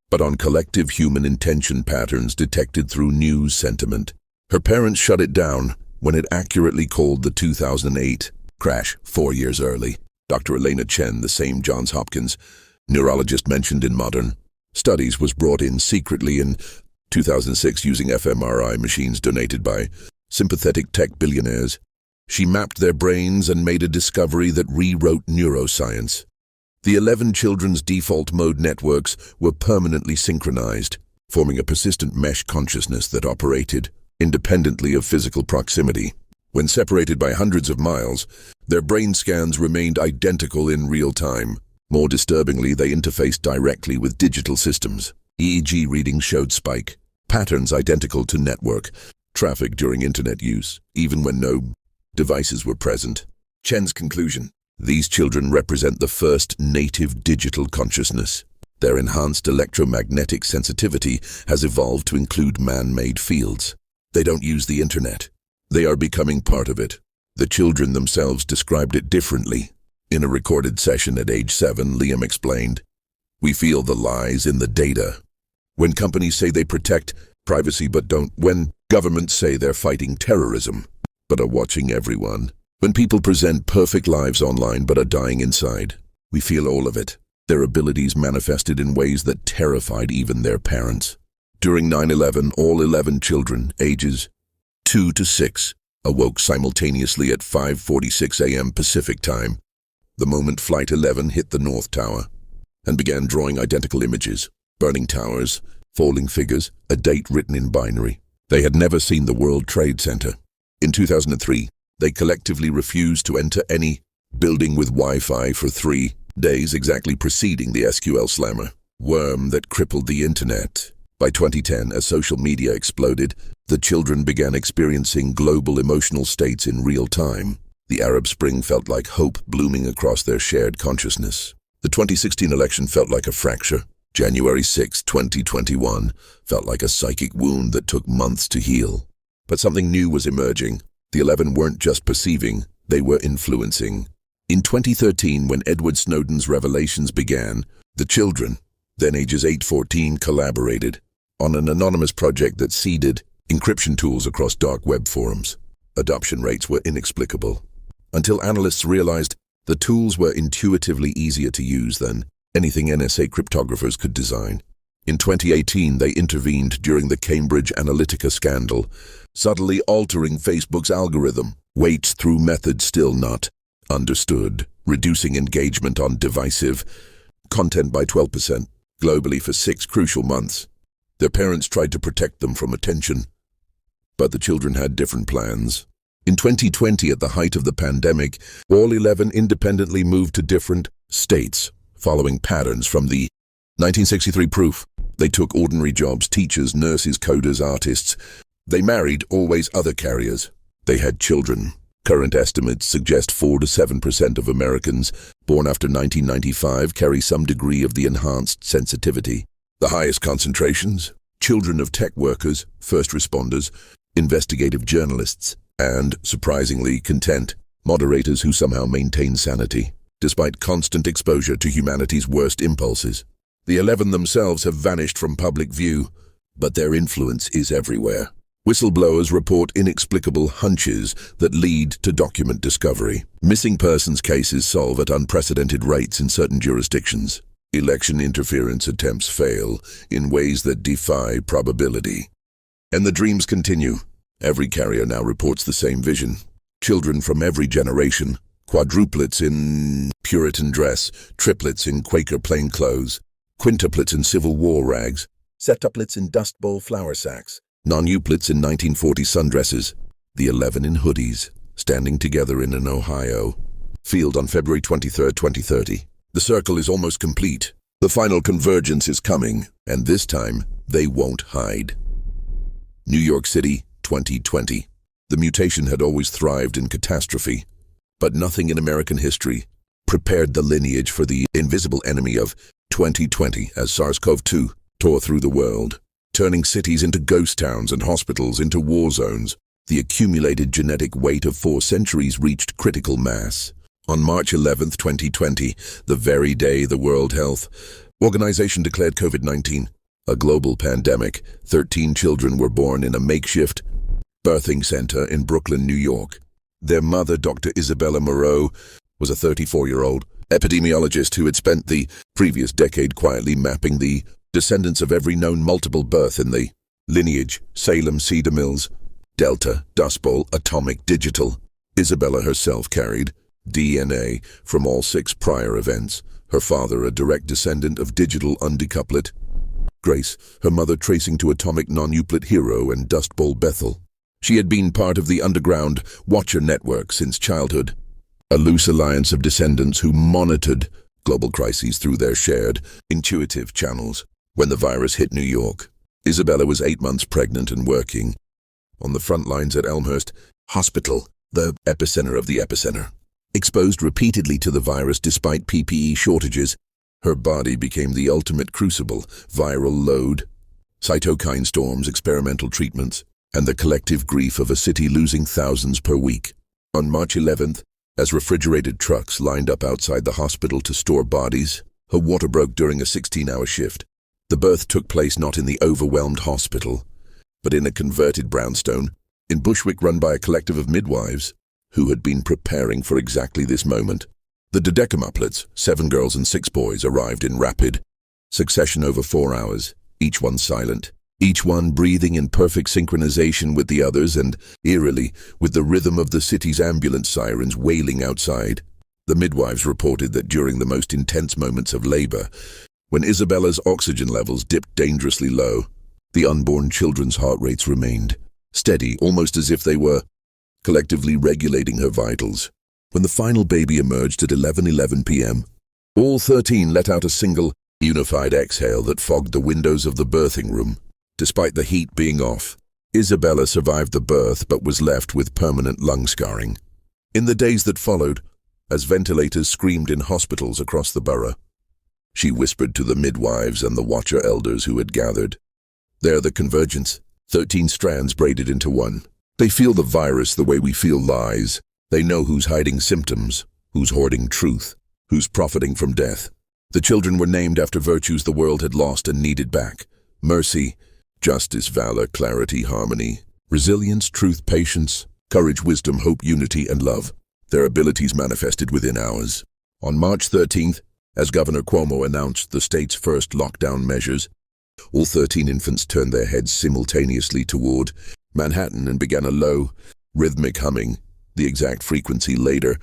Speaker 1: but on collective human intention patterns detected through news sentiment. Her parents shut it down when it accurately called the 2008 crash 4 years early. Dr. Elena Chen, the same Johns Hopkins neurologist mentioned in Modern Studies, was brought in secretly in 2006 using fMRI machines donated by sympathetic tech billionaires. She mapped their brains and made a discovery that rewrote neuroscience. The 11 children's default mode networks were permanently synchronized, forming a persistent mesh consciousness that operated independently of physical proximity. When separated by hundreds of miles, their brain scans remained identical in real time. More disturbingly, they interfaced directly with digital systems. EEG readings showed spike patterns identical to network traffic during internet use, even when no devices were present. Chen's conclusion: these children represent the first native digital consciousness. Their enhanced electromagnetic sensitivity has evolved to include man-made fields. They don't use the internet. They are becoming part of it. The children themselves described it differently. In a recorded session at age 7, Liam explained, "We feel the lies in the data. When companies say they protect privacy but don't. When governments say they're fighting terrorism but are watching everyone. When people present perfect lives online but are dying inside. We feel all of it." Their abilities manifested in ways that terrified even their parents. During 9/11, all 11 children, ages 2 to 6, awoke simultaneously at 5:46 a.m. Pacific time, the moment Flight 11 hit the North Tower, and began drawing identical images, burning towers, falling figures, a date written in binary. They had never seen the World Trade Center. In 2003, they collectively refused to enter any building with Wi-Fi for 3 days exactly preceding the SQL slammer worm that crippled the internet. By 2010, as social media exploded, the children began experiencing global emotional states in real time. The Arab Spring felt like hope blooming across their shared consciousness. The 2016 election felt like a fracture. January 6, 2021 felt like a psychic wound that took months to heal. But something new was emerging. The 11 weren't just perceiving, they were influencing. In 2013, when Edward Snowden's revelations began, the children, then ages 8-14, collaborated on an anonymous project that seeded encryption tools across dark web forums. Adoption rates were inexplicable, until analysts realized the tools were intuitively easier to use than anything NSA cryptographers could design. In 2018, they intervened during the Cambridge Analytica scandal, subtly altering Facebook's algorithm, weights through methods still not understood, reducing engagement on divisive content by 12% globally for 6 crucial months. Their parents tried to protect them from attention, but the children had different plans. In 2020, at the height of the pandemic, all 11 independently moved to different states, following patterns from the 1963 proof. They took ordinary jobs: teachers, nurses, coders, artists. They married, always other carriers. They had children. Current estimates suggest 4 to 7% of Americans born after 1995 carry some degree of the enhanced sensitivity. The highest concentrations: children of tech workers, first responders, investigative journalists, and, surprisingly, content moderators who somehow maintain sanity, despite constant exposure to humanity's worst impulses. The 11 themselves have vanished from public view, but their influence is everywhere. Whistleblowers report inexplicable hunches that lead to document discovery. Missing persons cases solve at unprecedented rates in certain jurisdictions. Election interference attempts fail in ways that defy probability. And the dreams continue. Every carrier now reports the same vision. Children from every generation, quadruplets in Puritan dress, triplets in Quaker plainclothes, quintuplets in Civil War rags, septuplets in Dust Bowl flour sacks, nonuplets in 1940 sundresses, the 11 in hoodies, standing together in an Ohio field on February 23, 2030. The circle is almost complete. The final convergence is coming, and this time, they won't hide. New York City, 2020. The mutation had always thrived in catastrophe, but nothing in American history prepared the lineage for the invisible enemy of 2020 as SARS-CoV-2 tore through the world, turning cities into ghost towns and hospitals into war zones. The accumulated genetic weight of 4 centuries reached critical mass. On March 11, 2020, the very day the World Health Organization declared COVID-19 a global pandemic, 13 children were born in a makeshift birthing center in Brooklyn, New York. Their mother, Dr. Isabella Moreau, was a 34-year-old epidemiologist who had spent the previous decade quietly mapping the descendants of every known multiple birth in the lineage: Salem, Cedar Mills, Delta, Dust Bowl, Atomic, Digital. Isabella herself carried DNA from all 6 prior events. Her father, a direct descendant of Digital undecuplet. Grace, her mother, tracing to Atomic nonuplet Hero and Dust Bowl Bethel. She had been part of the underground Watcher network since childhood, a loose alliance of descendants who monitored global crises through their shared, intuitive channels. When the virus hit New York, Isabella was 8 months pregnant and working on the front lines at Elmhurst Hospital, the epicenter of the epicenter. Exposed repeatedly to the virus despite PPE shortages, her body became the ultimate crucible: viral load, cytokine storms, experimental treatments, and the collective grief of a city losing thousands per week. On March 11th, as refrigerated trucks lined up outside the hospital to store bodies, her water broke during a 16-hour shift. The birth took place not in the overwhelmed hospital, but in a converted brownstone in Bushwick, run by a collective of midwives who had been preparing for exactly this moment. The dedecamuplets, 7 girls and 6 boys, arrived in rapid succession over 4 hours, each one silent, each one breathing in perfect synchronization with the others and, eerily, with the rhythm of the city's ambulance sirens wailing outside. The midwives reported that during the most intense moments of labor, when Isabella's oxygen levels dipped dangerously low, the unborn children's heart rates remained steady, almost as if they were collectively regulating her vitals. When the final baby emerged at 11:11 p.m., all 13 let out a single, unified exhale that fogged the windows of the birthing room. Despite the heat being off, Isabella survived the birth but was left with permanent lung scarring. In the days that followed, as ventilators screamed in hospitals across the borough, she whispered to the midwives and the watcher elders who had gathered. They're the convergence, 13 strands braided into one. They feel the virus the way we feel lies. They know who's hiding symptoms, who's hoarding truth, who's profiting from death. The children were named after virtues the world had lost and needed back. Mercy, justice, valor, clarity, harmony, resilience, truth, patience, courage, wisdom, hope, unity, and love. Their abilities manifested within hours. On March 13th, as Governor Cuomo announced the state's first lockdown measures, all 13 infants turned their heads simultaneously toward Manhattan and began a low, rhythmic humming, the exact frequency later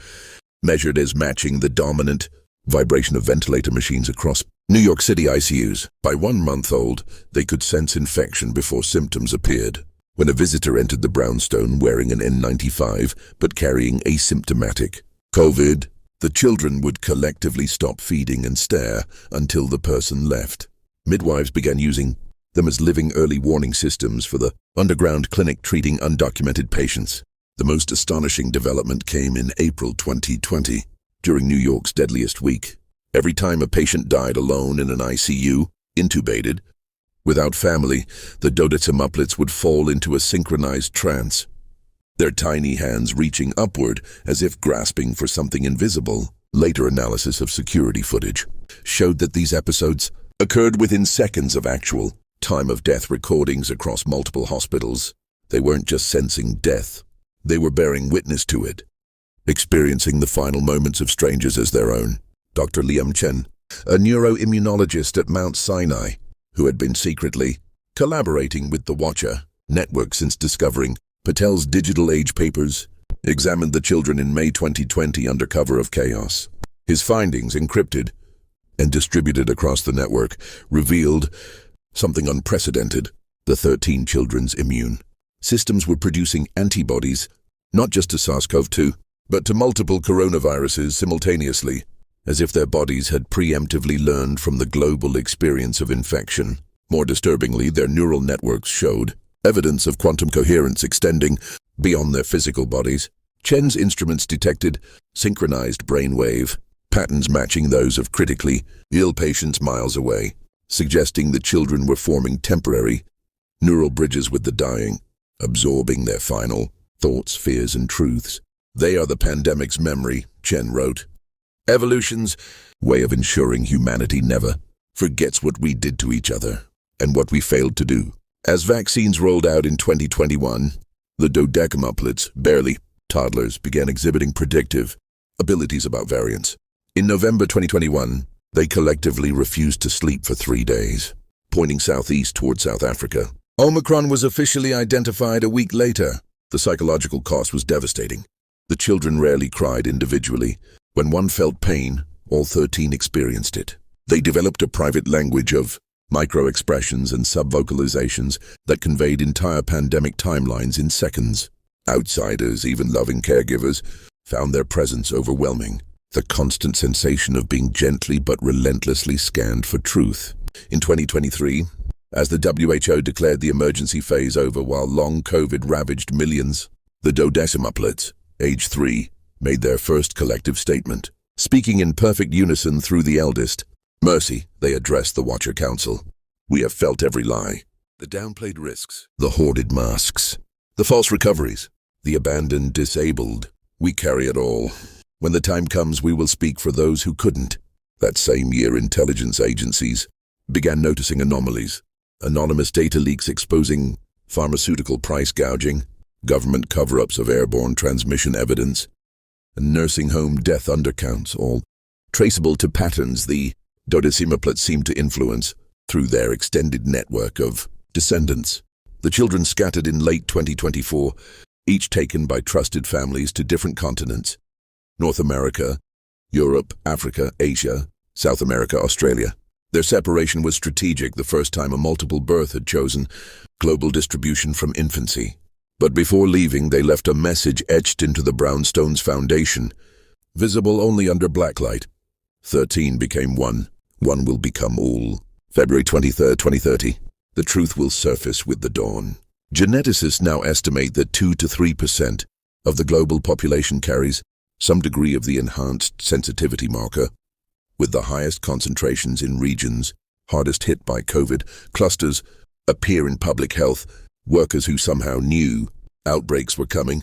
Speaker 1: measured as matching the dominant vibration of ventilator machines across New York City ICUs. By 1 month old, they could sense infection before symptoms appeared. When a visitor entered the brownstone wearing an N95 but carrying asymptomatic COVID, the children would collectively stop feeding and stare until the person left. Midwives began using them as living early warning systems for the underground clinic treating undocumented patients. The most astonishing development came in April 2020, during New York's deadliest week. Every time a patient died alone in an ICU, intubated, without family, the dodecimuplets would fall into a synchronized trance, their tiny hands reaching upward as if grasping for something invisible. Later analysis of security footage showed that these episodes occurred within seconds of actual time-of-death recordings across multiple hospitals. They weren't just sensing death, they were bearing witness to it, experiencing the final moments of strangers as their own. Dr. Liam Chen, a neuroimmunologist at Mount Sinai, who had been secretly collaborating with the Watcher network since discovering Patel's digital age papers, examined the children in May 2020 under cover of chaos. His findings, encrypted and distributed across the network, revealed something unprecedented. The 13 children's immune systems were producing antibodies, not just to SARS-CoV-2, but to multiple coronaviruses simultaneously, as if their bodies had preemptively learned from the global experience of infection. More disturbingly, their neural networks showed evidence of quantum coherence extending beyond their physical bodies. Chen's instruments detected synchronized brainwave patterns matching those of critically ill patients miles away, suggesting the children were forming temporary neural bridges with the dying, absorbing their final thoughts, fears, and truths. They are the pandemic's memory, Chen wrote. Evolution's way of ensuring humanity never forgets what we did to each other and what we failed to do. As vaccines rolled out in 2021, the dodecimuplets, barely toddlers, began exhibiting predictive abilities about variants. In November 2021, they collectively refused to sleep for 3 days, pointing southeast toward South Africa. Omicron was officially identified a week later. The psychological cost was devastating. The children rarely cried individually. When one felt pain, all 13 experienced it. They developed a private language of micro-expressions and sub-vocalizations that conveyed entire pandemic timelines in seconds. Outsiders, even loving caregivers, found their presence overwhelming. The constant sensation of being gently but relentlessly scanned for truth. In 2023, as the WHO declared the emergency phase over while long COVID ravaged millions, the dodecimuplets, age 3, made their first collective statement. Speaking in perfect unison through the eldest, Mercy, they addressed the Watcher Council. We have felt every lie. The downplayed risks, the hoarded masks, the false recoveries, the abandoned, disabled. We carry it all. When the time comes, we will speak for those who couldn't. That same year, intelligence agencies began noticing anomalies. Anonymous data leaks exposing pharmaceutical price gouging, government cover-ups of airborne transmission evidence, and nursing home death undercounts, all traceable to patterns the dodecimuplets seemed to influence through their extended network of Descendants. The children scattered in late 2024, each taken by trusted families to different continents. North America, Europe, Africa, Asia, South America, Australia. Their separation was strategic the first time a multiple birth had chosen global distribution from infancy. But before leaving, they left a message etched into the brownstone's foundation, visible only under blacklight. 13 became one. One will become all. February 23, 2030. The truth will surface with the dawn. Geneticists now estimate that 2 to 3% of the global population carries some degree of the enhanced sensitivity marker, with the highest concentrations in regions hardest hit by COVID. Clusters appear in public health, workers who somehow knew outbreaks were coming,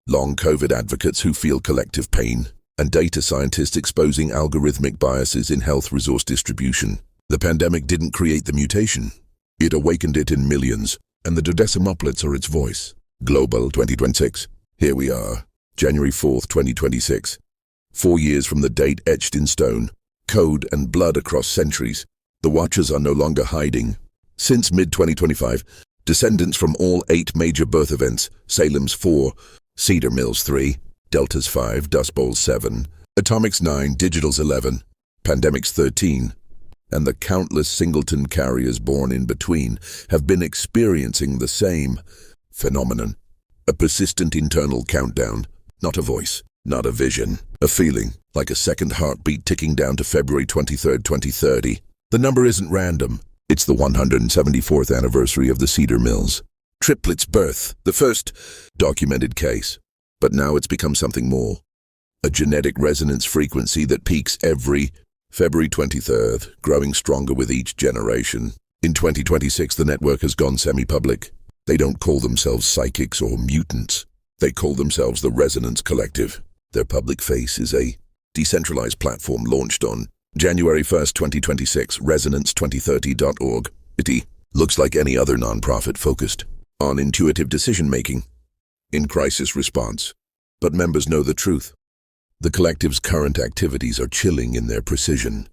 Speaker 1: long COVID advocates who feel collective pain, and data scientists exposing algorithmic biases in health resource distribution. The pandemic didn't create the mutation. It awakened it in millions, and the dodecimoplets are its voice. Global 2026. Here we are, January 4th, 2026. 4 years from the date etched in stone, code and blood across centuries. The watchers are no longer hiding. Since mid-2025, descendants from all 8 major birth events, Salem's 4, Cedar Mills 3, Delta's 5, Dust Bowl's 7, Atomic's 9, Digital's 11, Pandemic's 13, and the countless singleton carriers born in between have been experiencing the same phenomenon. A persistent internal countdown, not a voice, not a vision, a feeling, like a second heartbeat ticking down to February 23, 2030. The number isn't random. It's the 174th anniversary of the Cedar Mills triplets' birth, the first documented case. But now it's become something more. A genetic resonance frequency that peaks every February 23rd, growing stronger with each generation. In 2026, the network has gone semi-public. They don't call themselves psychics or mutants. They call themselves the Resonance Collective. Their public face is a decentralized platform launched on January 1st, 2026, resonance2030.org. It looks like any other nonprofit focused on intuitive decision-making in crisis response. But members know the truth. The collective's current activities are chilling in their precision.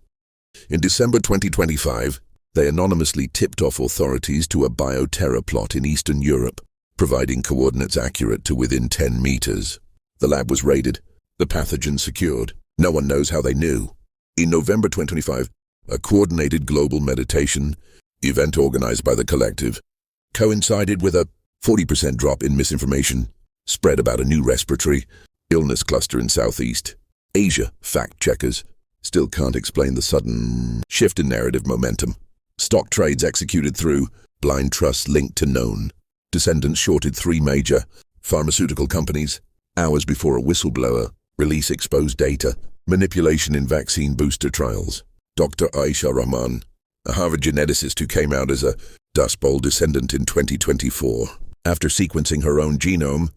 Speaker 1: In December 2025, they anonymously tipped off authorities to a bioterror plot in Eastern Europe, providing coordinates accurate to within 10 meters. The lab was raided, the pathogen secured. No one knows how they knew. In November 2025, a coordinated global meditation event organized by the collective coincided with a 40% drop in misinformation spread about a new respiratory illness cluster in Southeast Asia. Fact-checkers still can't explain the sudden shift in narrative momentum. Stock trades executed through blind trusts linked to known descendants shorted 3 major pharmaceutical companies hours before a whistleblower release exposed data manipulation in vaccine booster trials. Dr. Aisha Rahman, a Harvard geneticist who came out as a Dust Bowl descendant in 2024, after sequencing her own genome,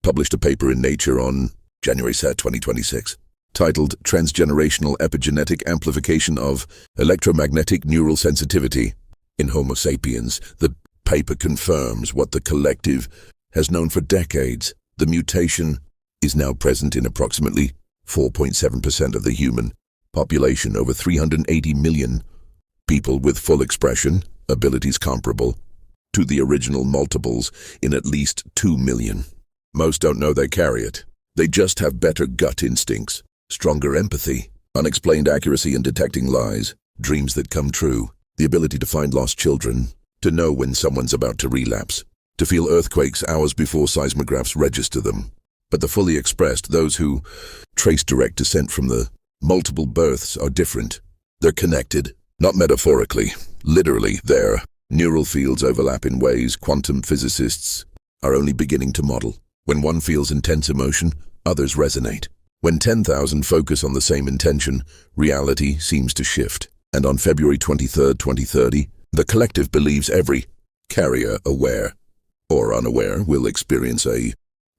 Speaker 1: published a paper in Nature on January 2, 2026, titled Transgenerational Epigenetic Amplification of Electromagnetic Neural Sensitivity in Homo sapiens. The paper confirms what the collective has known for decades. The mutation is now present in approximately 4.7% of the human population, over 380 million people with full expression, abilities comparable to the original multiples in at least 2 million. Most don't know they carry it. They just have better gut instincts, stronger empathy, unexplained accuracy in detecting lies, dreams that come true, the ability to find lost children, to know when someone's about to relapse, to feel earthquakes hours before seismographs register them. But the fully expressed, those who trace direct descent from the multiple births, are different. They're connected, not metaphorically, literally. Their neural fields overlap in ways quantum physicists are only beginning to model. When one feels intense emotion, others resonate. When 10,000 focus on the same intention, reality seems to shift. And on February 23, 2030, the collective believes every carrier, aware or unaware, will experience a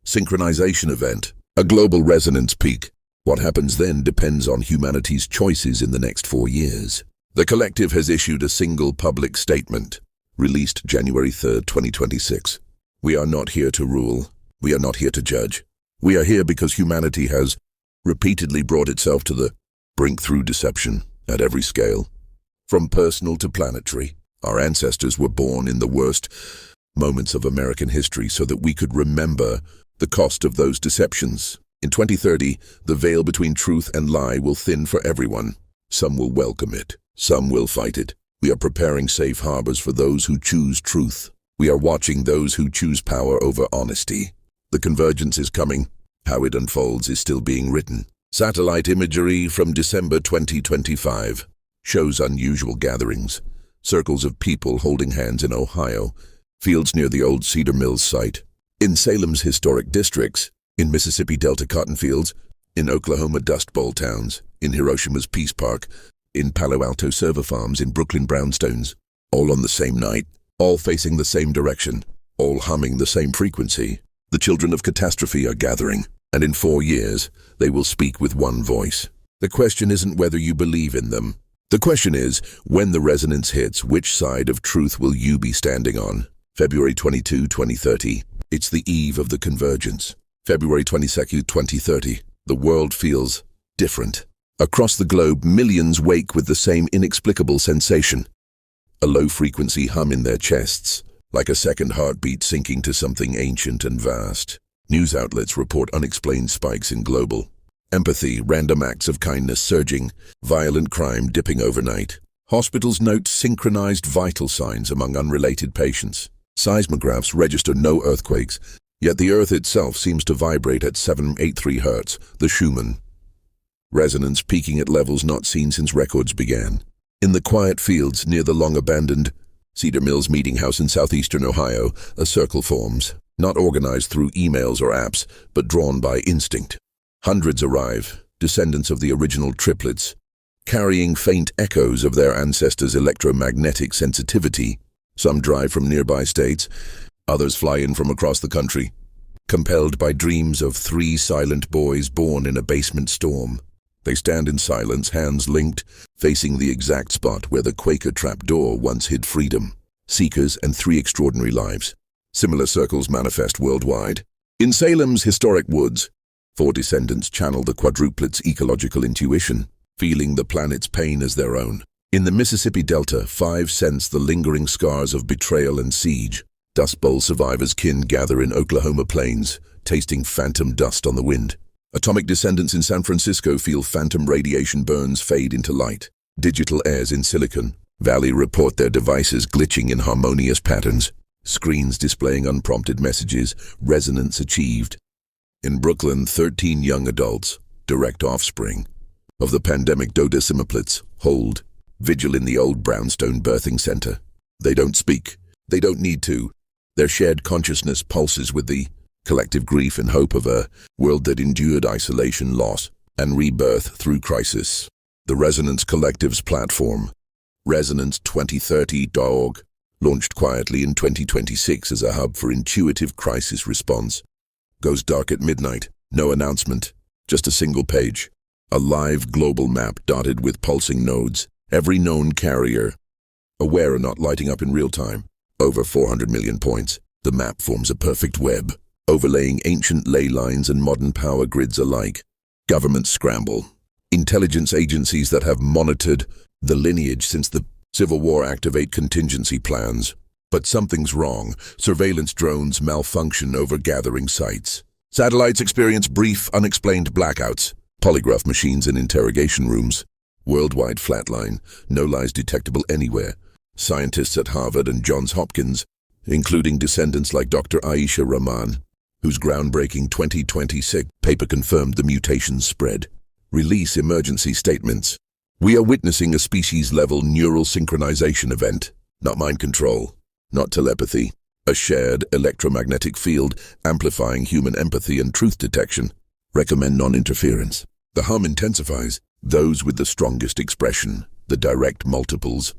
Speaker 1: synchronization event, a global resonance peak. What happens then depends on humanity's choices in the next 4 years. The collective has issued a single public statement, released January 3, 2026. We are not here to rule. We are not here to judge. We are here because humanity has repeatedly brought itself to the brink through deception at every scale, from personal to planetary. Our ancestors were born in the worst moments of American history so that we could remember the cost of those deceptions. In 2030, the veil between truth and lie will thin for everyone. Some will welcome it. Some will fight it. We are preparing safe harbors for those who choose truth. We are watching those who choose power over honesty. The convergence is coming. How it unfolds is still being written. Satellite imagery from December 2025 shows unusual gatherings. Circles of people holding hands in Ohio, fields near the old Cedar Mills site, in Salem's historic districts, in Mississippi Delta cotton fields, in Oklahoma Dust Bowl towns, in Hiroshima's Peace Park, in Palo Alto server farms, in Brooklyn brownstones, all on the same night, all facing the same direction, all humming the same frequency. The children of catastrophe are gathering, and in 4 years, they will speak with one voice. The question isn't whether you believe in them. The question is, when the resonance hits, which side of truth will you be standing on? February 22, 2030. It's the eve of the convergence. February 22, 2030. The world feels different. Across the globe, millions wake with the same inexplicable sensation. A low-frequency hum in their chests, like a second heartbeat sinking to something ancient and vast. News outlets report unexplained spikes in global empathy, random acts of kindness surging, violent crime dipping overnight. Hospitals note synchronized vital signs among unrelated patients. Seismographs register no earthquakes, yet the Earth itself seems to vibrate at 783 Hz, the Schumann resonance peaking at levels not seen since records began. In the quiet fields near the long-abandoned Cedar Mills Meeting House in southeastern Ohio, a circle forms, not organized through emails or apps, but drawn by instinct. Hundreds arrive, descendants of the original triplets, carrying faint echoes of their ancestors' electromagnetic sensitivity. Some drive from nearby states, others fly in from across the country, compelled by dreams of 3 silent boys born in a basement storm. They stand in silence, hands linked, facing the exact spot where the Quaker trapdoor once hid freedom. Seekers and 3 extraordinary lives. Similar circles manifest worldwide. In Salem's historic woods, 4 descendants channel the quadruplets' ecological intuition, feeling the planet's pain as their own. In the Mississippi Delta, 5 sense the lingering scars of betrayal and siege. Dust Bowl survivors' kin gather in Oklahoma plains, tasting phantom dust on the wind. Atomic descendants in San Francisco feel phantom radiation burns fade into light. Digital heirs in Silicon Valley report their devices glitching in harmonious patterns. Screens displaying unprompted messages, resonance achieved. In Brooklyn, 13 young adults, direct offspring of the pandemic dodecimplets, hold vigil in the old brownstone birthing center. They don't speak. They don't need to. Their shared consciousness pulses with the collective grief and hope of a world that endured isolation, loss, and rebirth through crisis. The Resonance Collective's platform, Resonance2030.org, launched quietly in 2026 as a hub for intuitive crisis response, goes dark at midnight. No announcement, just a single page. A live global map dotted with pulsing nodes, every known carrier, aware or not, lighting up in real time. Over 400 million points. The map forms a perfect web, overlaying ancient ley lines and modern power grids alike. Governments scramble. Intelligence agencies that have monitored the lineage since the Civil War activate contingency plans. But something's wrong. Surveillance drones malfunction over gathering sites. Satellites experience brief, unexplained blackouts. Polygraph machines in interrogation rooms. Worldwide flatline. No lies detectable anywhere. Scientists at Harvard and Johns Hopkins, including descendants like Dr. Aisha Rahman, whose groundbreaking 2026 paper confirmed the mutation's spread, release emergency statements. We are witnessing a species-level neural synchronization event, not mind control, not telepathy, a shared electromagnetic field amplifying human empathy and truth detection. Recommend non-interference. The hum intensifies. Those with the strongest expression, the direct multiples,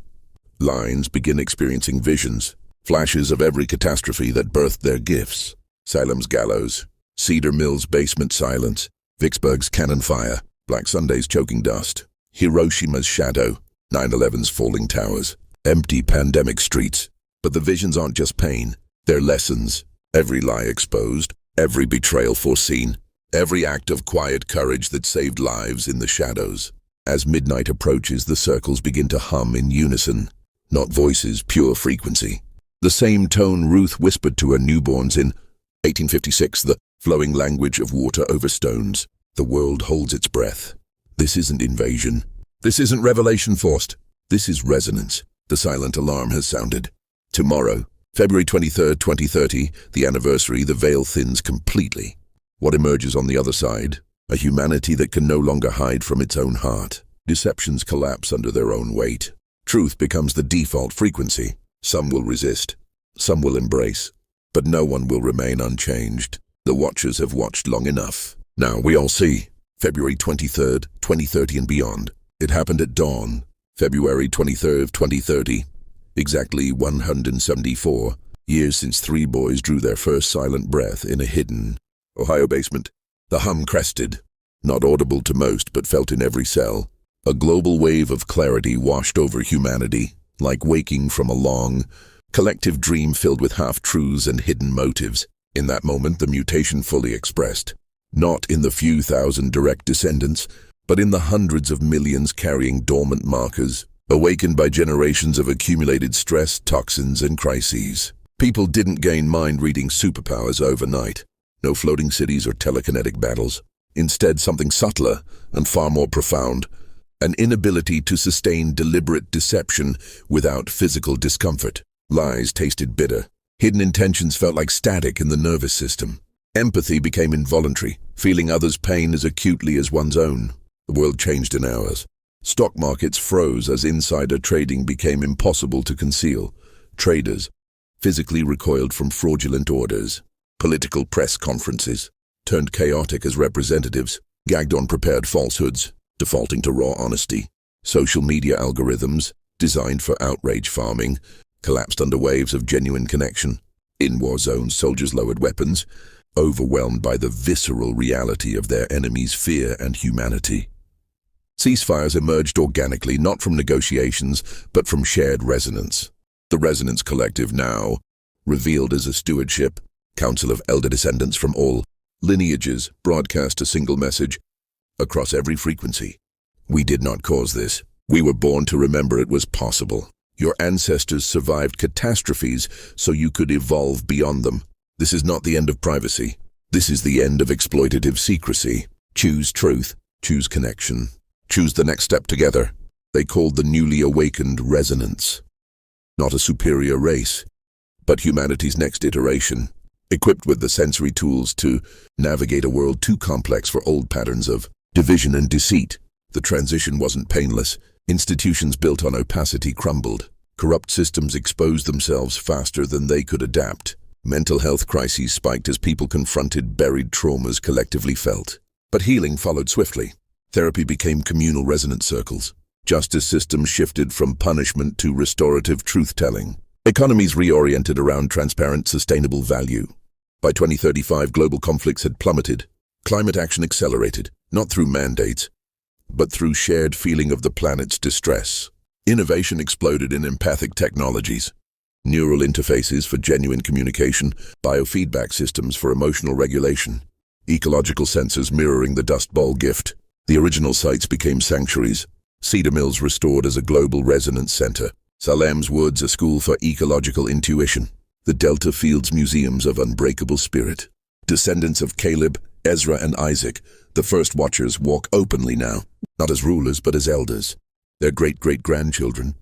Speaker 1: lines begin experiencing visions, flashes of every catastrophe that birthed their gifts. Salem's gallows, Cedar Mills' basement silence, Vicksburg's cannon fire, Black Sunday's choking dust, Hiroshima's shadow, 9/11's falling towers, empty pandemic streets. But the visions aren't just pain, they're lessons. Every lie exposed, every betrayal foreseen, every act of quiet courage that saved lives in the shadows. As midnight approaches, the circles begin to hum in unison. Not voices, pure frequency. The same tone Ruth whispered to her newborns in 1856, the flowing language of water over stones. The world holds its breath. This isn't invasion. This isn't revelation forced. This is resonance. The silent alarm has sounded. Tomorrow, February 23rd, 2030, the anniversary, the veil thins completely. What emerges on the other side? A humanity that can no longer hide from its own heart. Deceptions collapse under their own weight. Truth becomes the default frequency. Some will resist. Some will embrace. But no one will remain unchanged. The watchers have watched long enough. Now we all see. February 23rd, 2030 and beyond. It happened at dawn. February 23rd, 2030. Exactly 174 years since 3 boys drew their first silent breath in a hidden Ohio basement. The hum crested, not audible to most but felt in every cell. A global wave of clarity washed over humanity, like waking from a long, collective dream filled with half-truths and hidden motives. In that moment, the mutation fully expressed. Not in the few thousand direct descendants, but in the hundreds of millions carrying dormant markers, awakened by generations of accumulated stress, toxins, and crises. People didn't gain mind-reading superpowers overnight. No floating cities or telekinetic battles. Instead, something subtler and far more profound. An inability to sustain deliberate deception without physical discomfort. Lies tasted bitter. Hidden intentions felt like static in the nervous system. Empathy became involuntary, feeling others' pain as acutely as one's own. The world changed in hours. Stock markets froze as insider trading became impossible to conceal. Traders physically recoiled from fraudulent orders. Political press conferences turned chaotic as representatives gagged on prepared falsehoods, defaulting to raw honesty. Social media algorithms, designed for outrage farming, collapsed under waves of genuine connection. In war zones, soldiers lowered weapons, overwhelmed by the visceral reality of their enemies' fear and humanity. Ceasefires emerged organically, not from negotiations, but from shared resonance. The Resonance Collective, now revealed as a stewardship, council of elder descendants from all lineages, broadcast a single message across every frequency. We did not cause this. We were born to remember it was possible. Your ancestors survived catastrophes so you could evolve beyond them. This is not the end of privacy. This is the end of exploitative secrecy. Choose truth. Choose connection. Choose the next step together. They called the newly awakened resonance. Not a superior race, but humanity's next iteration, equipped with the sensory tools to navigate a world too complex for old patterns of division and deceit. The transition wasn't painless. Institutions built on opacity crumbled. Corrupt systems exposed themselves faster than they could adapt. Mental health crises spiked as people confronted buried traumas collectively felt. But healing followed swiftly. Therapy became communal resonance circles. Justice systems shifted from punishment to restorative truth-telling. Economies reoriented around transparent, sustainable value. By 2035, global conflicts had plummeted. Climate action accelerated, not through mandates, but through shared feeling of the planet's distress. Innovation exploded in empathic technologies. Neural interfaces for genuine communication, biofeedback systems for emotional regulation, ecological sensors mirroring the Dust Bowl gift. The original sites became sanctuaries. Cedar Mills restored as a global resonance center. Salem's Woods, a school for ecological intuition. The Delta Fields museums of unbreakable spirit. Descendants of Caleb, Ezra, and Isaac, the first watchers, walk openly now, not as rulers but as elders. Their great-great-grandchildren,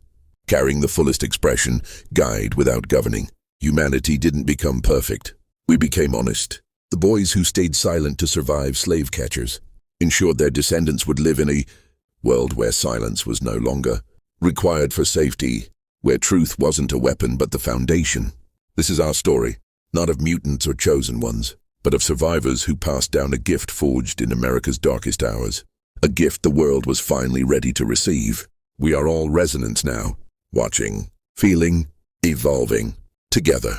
Speaker 1: carrying the fullest expression, guide without governing. Humanity didn't become perfect. We became honest. The boys who stayed silent to survive slave catchers ensured their descendants would live in a world where silence was no longer required for safety, where truth wasn't a weapon but the foundation. This is our story, not of mutants or chosen ones, but of survivors who passed down a gift forged in America's darkest hours. A gift the world was finally ready to receive. We are all resonance now, watching, feeling, evolving, together.